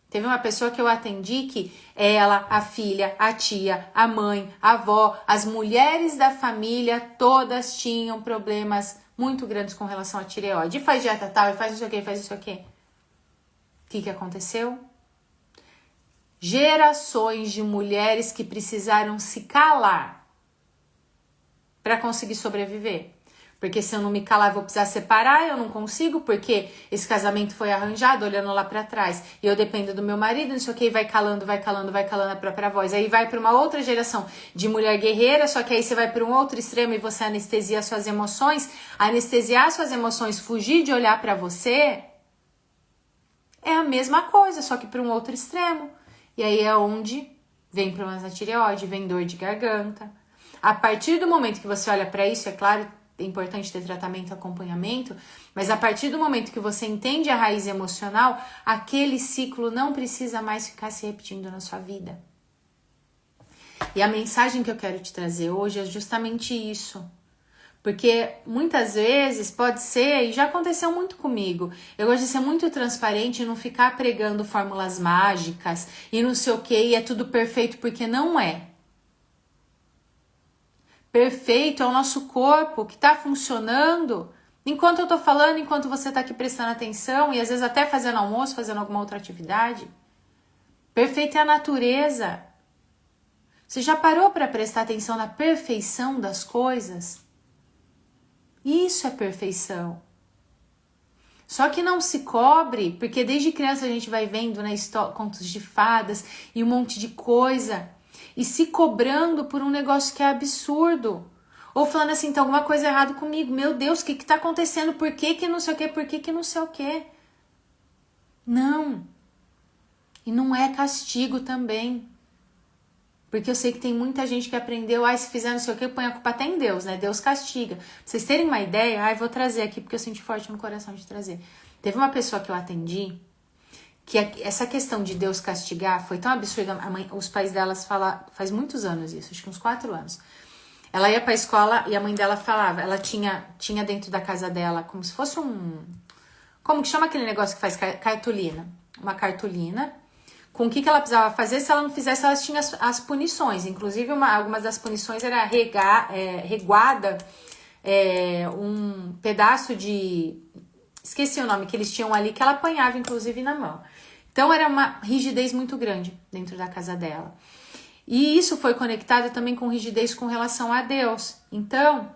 Teve uma pessoa que eu atendi que ela, a filha, a tia, a mãe, a avó, as mulheres da família, todas tinham problemas muito grandes com relação à tireoide. E faz dieta tal, e faz isso aqui, faz isso aqui. O que aconteceu? Gerações de mulheres que precisaram se calar para conseguir sobreviver. Porque se eu não me calar, eu vou precisar separar, eu não consigo, porque esse casamento foi arranjado olhando lá pra trás. E eu dependo do meu marido, não sei o que, vai calando a própria voz. Aí vai pra uma outra geração de mulher guerreira, só que aí você vai pra um outro extremo e você anestesia suas emoções. Anestesiar suas emoções, fugir de olhar pra você, é a mesma coisa, só que pra um outro extremo. E aí é onde vem problemas na tireoide, vem dor de garganta. A partir do momento que você olha pra isso, é claro, é importante ter tratamento, acompanhamento, mas a partir do momento que você entende a raiz emocional, aquele ciclo não precisa mais ficar se repetindo na sua vida. E a mensagem que eu quero te trazer hoje é justamente isso. Porque muitas vezes pode ser, e já aconteceu muito comigo, eu gosto de ser muito transparente e não ficar pregando fórmulas mágicas e não sei o que, e é tudo perfeito, porque não é. Perfeito é o nosso corpo que está funcionando enquanto eu tô falando, enquanto você tá aqui prestando atenção e às vezes até fazendo almoço, fazendo alguma outra atividade. Perfeito é a natureza. Você já parou para prestar atenção na perfeição das coisas? Isso é perfeição. Só que não se cobre, porque desde criança a gente vai vendo, né, contos de fadas e um monte de coisa, e se cobrando por um negócio que é absurdo. Ou falando assim, tem alguma coisa errada comigo. Meu Deus, o que tá acontecendo? Por que não sei o que? Por que não sei o que? Não. E não é castigo também. Porque eu sei que tem muita gente que aprendeu, se fizer não sei o que, põe a culpa até em Deus, né? Deus castiga. Pra vocês terem uma ideia, vou trazer aqui porque eu senti forte no coração de trazer. Teve uma pessoa que eu atendi, que essa questão de Deus castigar foi tão absurda. Os pais delas falam, faz muitos anos isso, acho que uns 4 anos. Ela ia pra escola e a mãe dela falava, ela tinha dentro da casa dela como se fosse como que chama aquele negócio que faz cartolina? Uma cartolina. Com o que ela precisava fazer, se ela não fizesse, elas tinham as punições. Inclusive, algumas das punições era reguada, um pedaço de... Esqueci o nome que eles tinham ali, que ela apanhava, inclusive, na mão. Então, era uma rigidez muito grande dentro da casa dela. E isso foi conectado também com rigidez com relação a Deus. Então,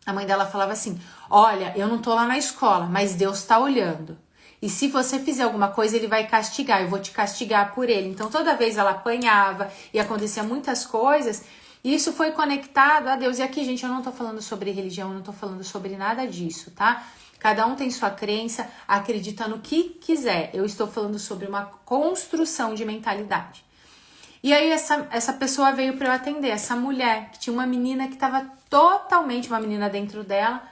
a mãe dela falava assim, olha, eu não tô lá na escola, mas Deus tá olhando. E se você fizer alguma coisa, ele vai castigar, eu vou te castigar por ele. Então, toda vez ela apanhava e acontecia muitas coisas, e isso foi conectado a Deus. E aqui, gente, eu não tô falando sobre religião, eu não tô falando sobre nada disso, tá? Cada um tem sua crença, acredita no que quiser. Eu estou falando sobre uma construção de mentalidade. E aí, essa pessoa veio para eu atender, essa mulher, que tinha uma menina que estava totalmente, uma menina dentro dela,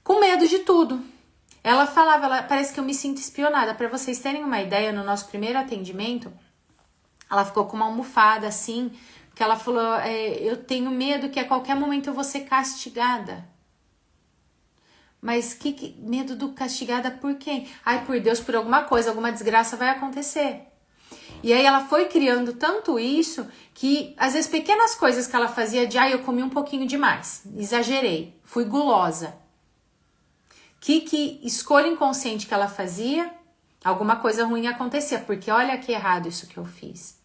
com medo de tudo. Ela falava, parece que eu me sinto espionada. Para vocês terem uma ideia, no nosso primeiro atendimento, ela ficou com uma almofada assim, que ela falou, eu tenho medo que a qualquer momento eu vou ser castigada. Mas medo do castigada por quem? Por Deus, por alguma coisa, alguma desgraça vai acontecer. E aí ela foi criando tanto isso, que às vezes pequenas coisas que ela fazia eu comi um pouquinho demais, exagerei, fui gulosa. Que escolha inconsciente que ela fazia, alguma coisa ruim acontecia, porque olha que errado isso que eu fiz.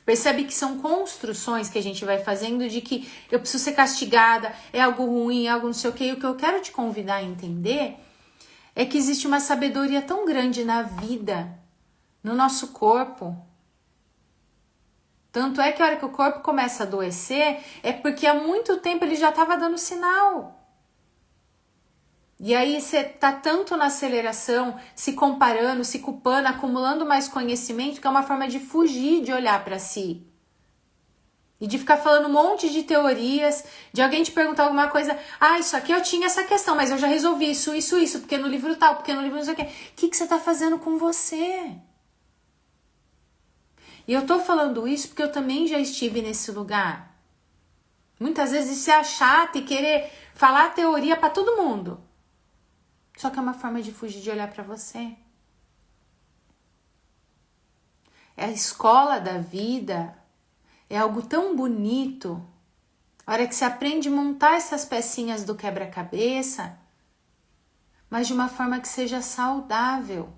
Percebe que são construções que a gente vai fazendo de que eu preciso ser castigada, é algo ruim, é algo não sei o que. E o que eu quero te convidar a entender é que existe uma sabedoria tão grande na vida, no nosso corpo. Tanto é que a hora que o corpo começa a adoecer, é porque há muito tempo ele já estava dando sinal. E aí você tá tanto na aceleração, se comparando, se culpando, acumulando mais conhecimento, que é uma forma de fugir de olhar para si. E de ficar falando um monte de teorias, de alguém te perguntar alguma coisa, isso aqui eu tinha essa questão, mas eu já resolvi isso, porque no livro tal, porque no livro não sei o quê. O que você tá fazendo com você? E eu tô falando isso porque eu também já estive nesse lugar. Muitas vezes de ser chata e querer falar teoria para todo mundo. Só que é uma forma de fugir de olhar para você. É a escola da vida, é algo tão bonito. A hora que você aprende a montar essas pecinhas do quebra-cabeça, mas de uma forma que seja saudável.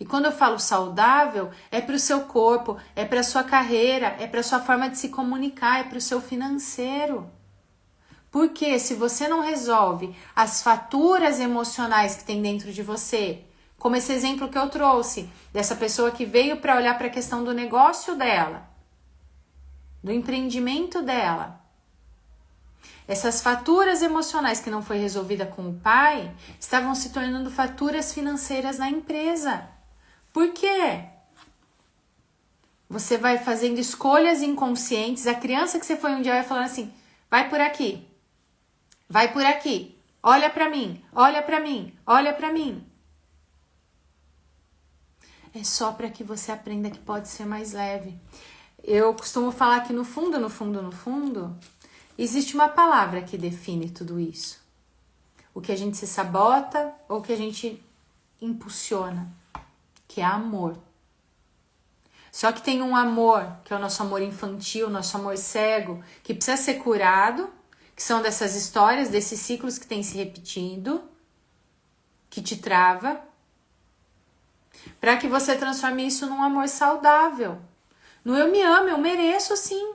E quando eu falo saudável, é para o seu corpo, é para a sua carreira, é para a sua forma de se comunicar, é para o seu financeiro. Porque se você não resolve as faturas emocionais que tem dentro de você, como esse exemplo que eu trouxe, dessa pessoa que veio para olhar para a questão do negócio dela, do empreendimento dela, essas faturas emocionais que não foi resolvida com o pai, estavam se tornando faturas financeiras na empresa. Por quê? Você vai fazendo escolhas inconscientes, a criança que você foi um dia vai falando assim, vai por aqui, olha pra mim, olha pra mim, olha pra mim. É só para que você aprenda que pode ser mais leve. Eu costumo falar que no fundo, existe uma palavra que define tudo isso. O que a gente se sabota ou o que a gente impulsiona, que é amor. Só que tem um amor, que é o nosso amor infantil, nosso amor cego, que precisa ser curado, que são dessas histórias, desses ciclos que tem se repetindo, que te trava, para que você transforme isso num amor saudável. No eu me amo, eu mereço sim.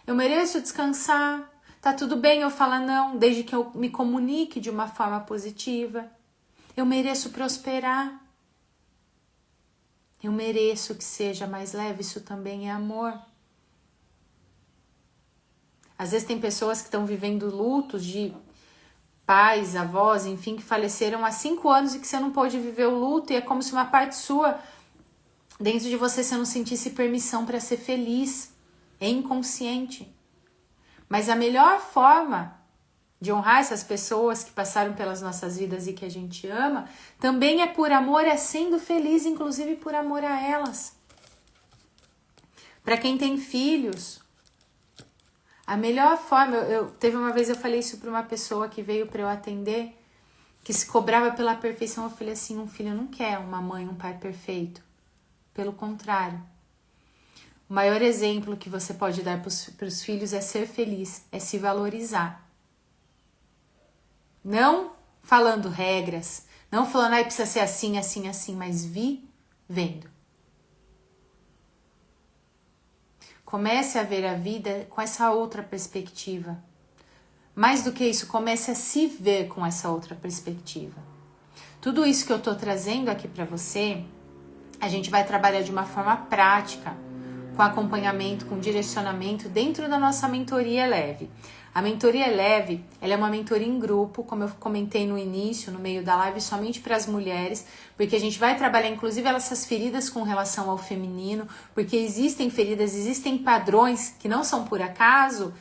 Eu mereço descansar. Tá tudo bem eu falar não, desde que eu me comunique de uma forma positiva. Eu mereço prosperar. Eu mereço que seja mais leve, isso também é amor. Às vezes tem pessoas que estão vivendo lutos de pais, avós, enfim, que faleceram há 5 anos e que você não pôde viver o luto e é como se uma parte sua, dentro de você não sentisse permissão para ser feliz. É inconsciente. Mas a melhor forma de honrar essas pessoas que passaram pelas nossas vidas e que a gente ama, também é por amor, é sendo feliz, inclusive por amor a elas. Para quem tem filhos, a melhor forma, teve uma vez eu falei isso para uma pessoa que veio para eu atender, que se cobrava pela perfeição. Eu falei assim, um filho não quer uma mãe, um pai perfeito. Pelo contrário. O maior exemplo que você pode dar para os filhos é ser feliz, é se valorizar. Não falando regras, não falando, precisa ser assim, assim, assim, mas vivendo. Comece a ver a vida com essa outra perspectiva. Mais do que isso, comece a se ver com essa outra perspectiva. Tudo isso que eu tô trazendo aqui para você, a gente vai trabalhar de uma forma prática, com acompanhamento, com direcionamento dentro da nossa mentoria leve. A mentoria leve, ela é uma mentoria em grupo, como eu comentei no início, no meio da live, somente para as mulheres, porque a gente vai trabalhar inclusive essas feridas com relação ao feminino, porque existem feridas, existem padrões que não são por acaso,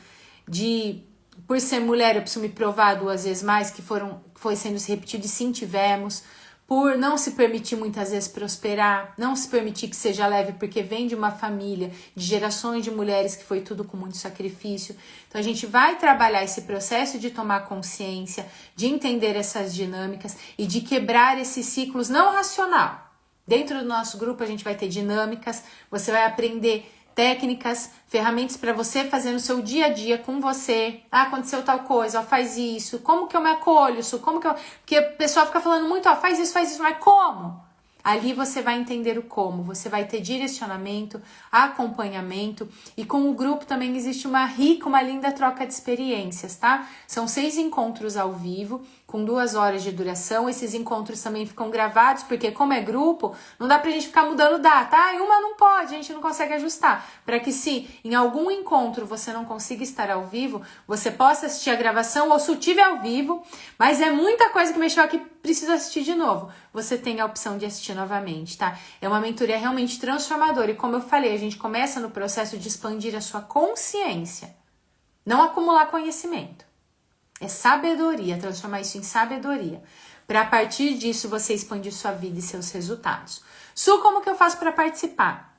por ser mulher eu preciso me provar 2 vezes mais, que foi sendo se repetido, e sim tivemos, por não se permitir muitas vezes prosperar, não se permitir que seja leve, porque vem de uma família, de gerações de mulheres que foi tudo com muito sacrifício. Então a gente vai trabalhar esse processo de tomar consciência, de entender essas dinâmicas e de quebrar esses ciclos não racional. Dentro do nosso grupo a gente vai ter dinâmicas, você vai aprender técnicas, ferramentas para você fazer no seu dia a dia com você. Aconteceu tal coisa, faz isso. Como que eu me acolho? Porque o pessoal fica falando muito, faz isso, mas como? Ali você vai entender o como, você vai ter direcionamento, acompanhamento e com o grupo também existe uma rica, uma linda troca de experiências, tá? São 6 encontros ao vivo, com 2 horas de duração. Esses encontros também ficam gravados, porque como é grupo, não dá pra gente ficar mudando data. Uma não pode, a gente não consegue ajustar. Para que se em algum encontro você não consiga estar ao vivo, você possa assistir a gravação ou se eu tiver ao vivo, mas é muita coisa que mexeu aqui, precisa assistir de novo. Você tem a opção de assistir novamente, tá? É uma mentoria realmente transformadora e como eu falei, a gente começa no processo de expandir a sua consciência, não acumular conhecimento. É sabedoria, transformar isso em sabedoria. Para a partir disso você expandir sua vida e seus resultados. Su, como que eu faço para participar?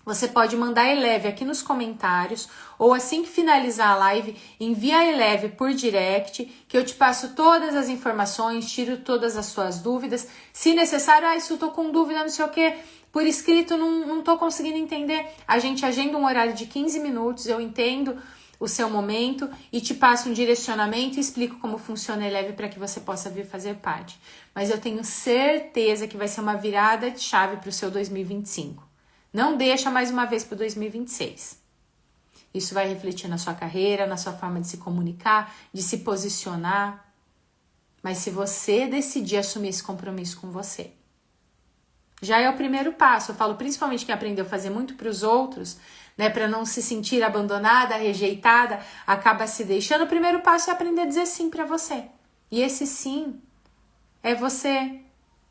Você pode mandar a Eleve aqui nos comentários ou assim que finalizar a live, envia a Eleve por direct, que eu te passo todas as informações, tiro todas as suas dúvidas. Se necessário, isso eu tô com dúvida, não sei o que, por escrito não tô conseguindo entender. A gente agenda um horário de 15 minutos, eu entendo o seu momento e te passo um direcionamento e explico como funciona a Eleve para que você possa vir fazer parte. Mas eu tenho certeza que vai ser uma virada de chave para o seu 2025. Não deixa mais uma vez para 2026. Isso vai refletir na sua carreira, na sua forma de se comunicar, de se posicionar. Mas se você decidir assumir esse compromisso com você, já é o primeiro passo. Eu falo principalmente quem aprendeu a fazer muito para os outros, né, para não se sentir abandonada, rejeitada, acaba se deixando. O primeiro passo é aprender a dizer sim para você. E esse sim é você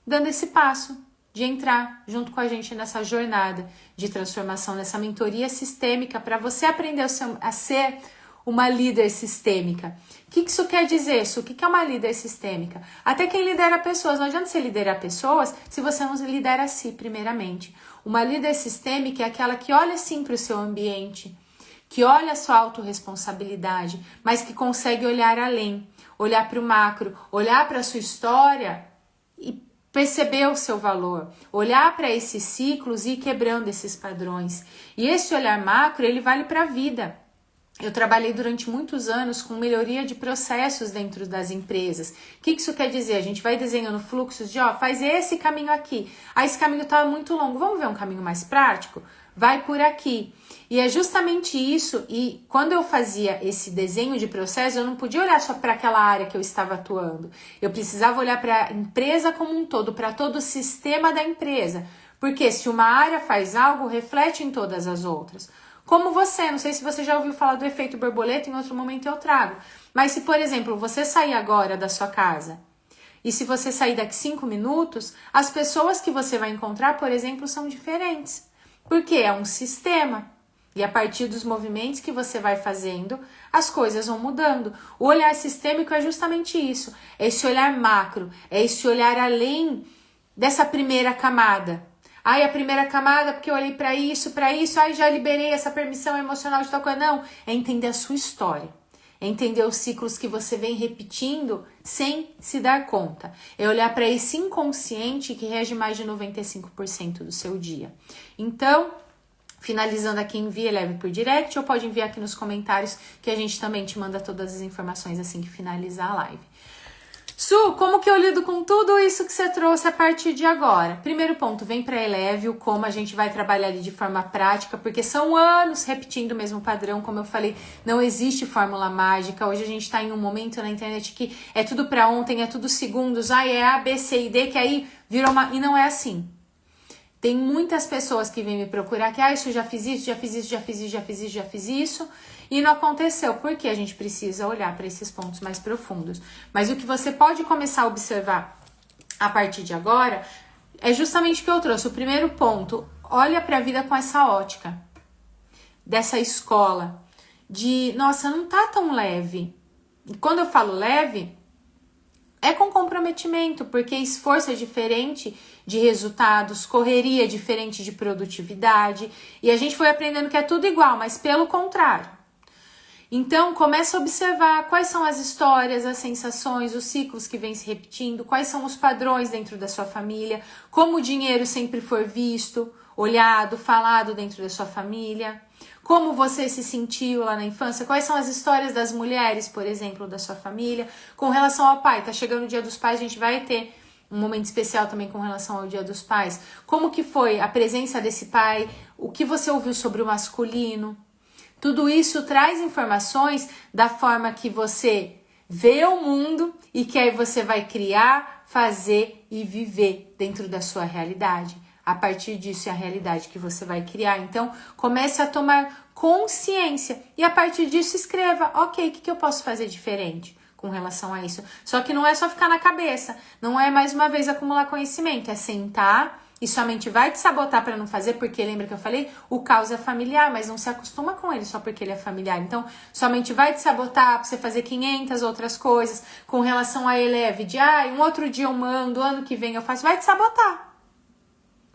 dando esse passo de entrar junto com a gente nessa jornada de transformação, nessa mentoria sistêmica, para você aprender a ser uma líder sistêmica. O que isso quer dizer? O que é uma líder sistêmica? Até quem lidera pessoas. Não adianta você liderar pessoas se você não lidera a si, primeiramente. Uma líder sistêmica é aquela que olha sim para o seu ambiente, que olha a sua autorresponsabilidade, mas que consegue olhar além, olhar para o macro, olhar para a sua história e perceber o seu valor, olhar para esses ciclos e ir quebrando esses padrões. E esse olhar macro, ele vale para a vida. Eu trabalhei durante muitos anos com melhoria de processos dentro das empresas. O que isso quer dizer? A gente vai desenhando fluxos de, faz esse caminho aqui. Esse caminho está muito longo, vamos ver um caminho mais prático? Vai por aqui. E é justamente isso, e quando eu fazia esse desenho de processo, eu não podia olhar só para aquela área que eu estava atuando. Eu precisava olhar para a empresa como um todo, para todo o sistema da empresa. Porque se uma área faz algo, reflete em todas as outras. Como você, não sei se você já ouviu falar do efeito borboleta, em outro momento eu trago. Mas se, por exemplo, você sair agora da sua casa e se você sair daqui 5 minutos, as pessoas que você vai encontrar, por exemplo, são diferentes. Porque é um sistema. E a partir dos movimentos que você vai fazendo, as coisas vão mudando. O olhar sistêmico é justamente isso. É esse olhar macro, é esse olhar além dessa primeira camada. A primeira camada, porque eu olhei para isso, já liberei essa permissão emocional de tal coisa. Não, é entender a sua história. É entender os ciclos que você vem repetindo sem se dar conta. É olhar para esse inconsciente que rege mais de 95% do seu dia. Então, finalizando aqui, envia leve por direct ou pode enviar aqui nos comentários que a gente também te manda todas as informações assim que finalizar a live. Su, como que eu lido com tudo isso que você trouxe a partir de agora? Primeiro ponto, vem para Eleve, como a gente vai trabalhar ali de forma prática, porque são anos repetindo o mesmo padrão, como eu falei, não existe fórmula mágica. Hoje a gente está em um momento na internet que é tudo para ontem, é tudo segundos, é A, B, C e D, que aí virou uma... E não é assim. Tem muitas pessoas que vêm me procurar que, isso, já fiz isso, e não aconteceu, porque a gente precisa olhar para esses pontos mais profundos. Mas o que você pode começar a observar a partir de agora é justamente o que eu trouxe. O primeiro ponto, olha para a vida com essa ótica, dessa escola, de, nossa, não tá tão leve. E quando eu falo leve, é com comprometimento, porque esforço é diferente de resultados, correria é diferente de produtividade, e a gente foi aprendendo que é tudo igual, mas pelo contrário. Então, começa a observar quais são as histórias, as sensações, os ciclos que vêm se repetindo, quais são os padrões dentro da sua família, como o dinheiro sempre for visto, olhado, falado dentro da sua família, como você se sentiu lá na infância, quais são as histórias das mulheres, por exemplo, da sua família, com relação ao pai. Tá chegando o Dia dos Pais, a gente vai ter um momento especial também com relação ao Dia dos Pais. Como que foi a presença desse pai, o que você ouviu sobre o masculino. Tudo isso traz informações da forma que você vê o mundo e que aí você vai criar, fazer e viver dentro da sua realidade. A partir disso é a realidade que você vai criar. Então, comece a tomar consciência e a partir disso escreva, ok, o que eu posso fazer diferente com relação a isso? Só que não é só ficar na cabeça, não é mais uma vez acumular conhecimento, é sentar e sua mente vai te sabotar para não fazer, porque lembra que eu falei? O caos é familiar, mas não se acostuma com ele só porque ele é familiar. Então, sua mente vai te sabotar para você fazer 500 outras coisas com relação a Eleve, de um outro dia eu mando, ano que vem eu faço, vai te sabotar.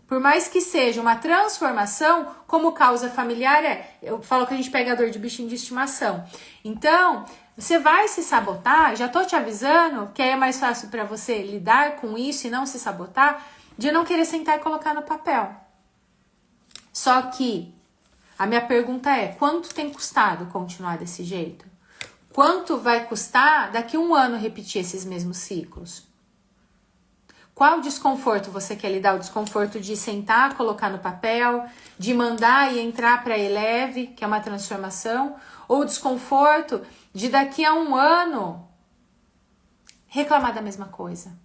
Por mais que seja uma transformação, como causa familiar eu falo que a gente pega a dor de bichinho de estimação. Então, você vai se sabotar, já tô te avisando que aí é mais fácil para você lidar com isso e não se sabotar, de não querer sentar e colocar no papel. Só que a minha pergunta é, quanto tem custado continuar desse jeito? Quanto vai custar daqui a um ano repetir esses mesmos ciclos? Qual desconforto você quer lidar? O desconforto de sentar, colocar no papel, de mandar e entrar para a Eleve, que é uma transformação, ou o desconforto de daqui a um ano reclamar da mesma coisa,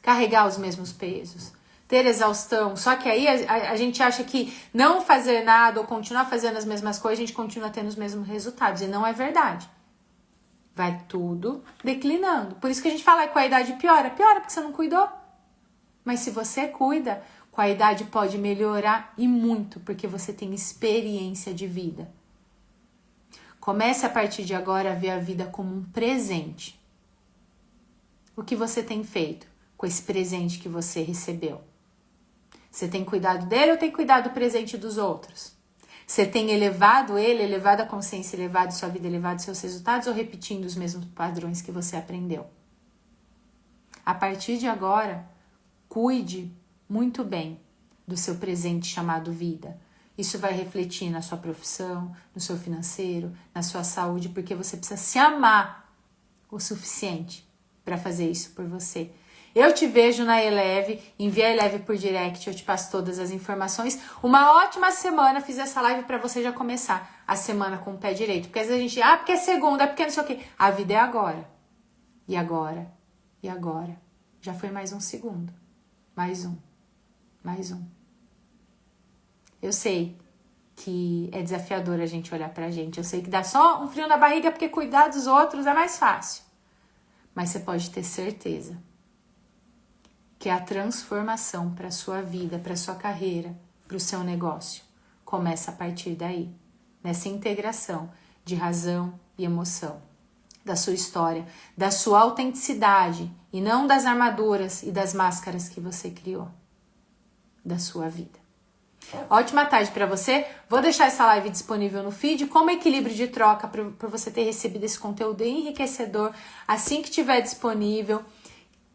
carregar os mesmos pesos, ter exaustão. Só que aí a gente acha que não fazer nada ou continuar fazendo as mesmas coisas, a gente continua tendo os mesmos resultados. E não é verdade. Vai tudo declinando. Por isso que a gente fala que com a idade piora. Piora porque você não cuidou. Mas se você cuida, com a idade pode melhorar e muito, porque você tem experiência de vida. Comece a partir de agora a ver a vida como um presente. O que você tem feito com esse presente que você recebeu? Você tem cuidado dele ou tem cuidado do presente dos outros? Você tem elevado ele, elevado a consciência, elevado sua vida, elevado seus resultados ou repetindo os mesmos padrões que você aprendeu? A partir de agora, cuide muito bem do seu presente chamado vida. Isso vai refletir na sua profissão, no seu financeiro, na sua saúde, porque você precisa se amar o suficiente para fazer isso por você. Eu te vejo na Eleve, envia a Eleve por direct, eu te passo todas as informações. Uma ótima semana, fiz essa live para você já começar a semana com o pé direito. Porque às vezes a gente, porque é segunda, porque não sei o quê. A vida é agora. E agora, e agora. Já foi mais um segundo. Mais um. Mais um. Eu sei que é desafiador a gente olhar pra gente. Eu sei que dá só um frio na barriga porque cuidar dos outros é mais fácil. Mas você pode ter certeza que a transformação para a sua vida, para a sua carreira, para o seu negócio, começa a partir daí. Nessa integração de razão e emoção. Da sua história, da sua autenticidade e não das armaduras e das máscaras que você criou. Da sua vida. Ótima tarde para você. Vou deixar essa live disponível no feed como equilíbrio de troca para você ter recebido esse conteúdo enriquecedor assim que estiver disponível.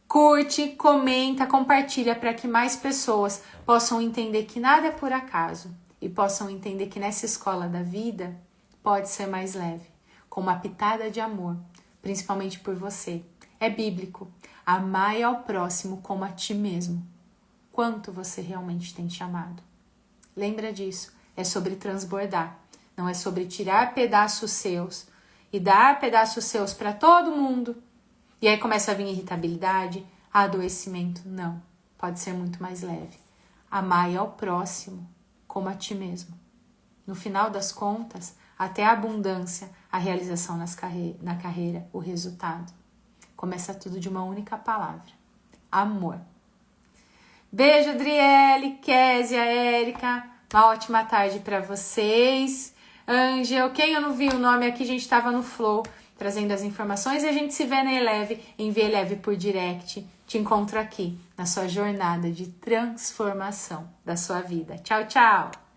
Curte, comenta, compartilha para que mais pessoas possam entender que nada é por acaso e possam entender que nessa escola da vida pode ser mais leve, com uma pitada de amor, principalmente por você. É bíblico. Amai ao próximo como a ti mesmo. Quanto você realmente tem te amado? Lembra disso, é sobre transbordar, não é sobre tirar pedaços seus e dar pedaços seus para todo mundo. E aí começa a vir irritabilidade, adoecimento. Não, pode ser muito mais leve. Amai ao próximo como a ti mesmo. No final das contas, até a abundância, a realização na carreira, o resultado. Começa tudo de uma única palavra, amor. Beijo, Adriele, Késia, Érica. Uma ótima tarde para vocês. Ângel, quem eu não vi o nome aqui, a gente estava no Flow, trazendo as informações. E a gente se vê na Eleve, envia Eleve por direct. Te encontro aqui, na sua jornada de transformação da sua vida. Tchau, tchau!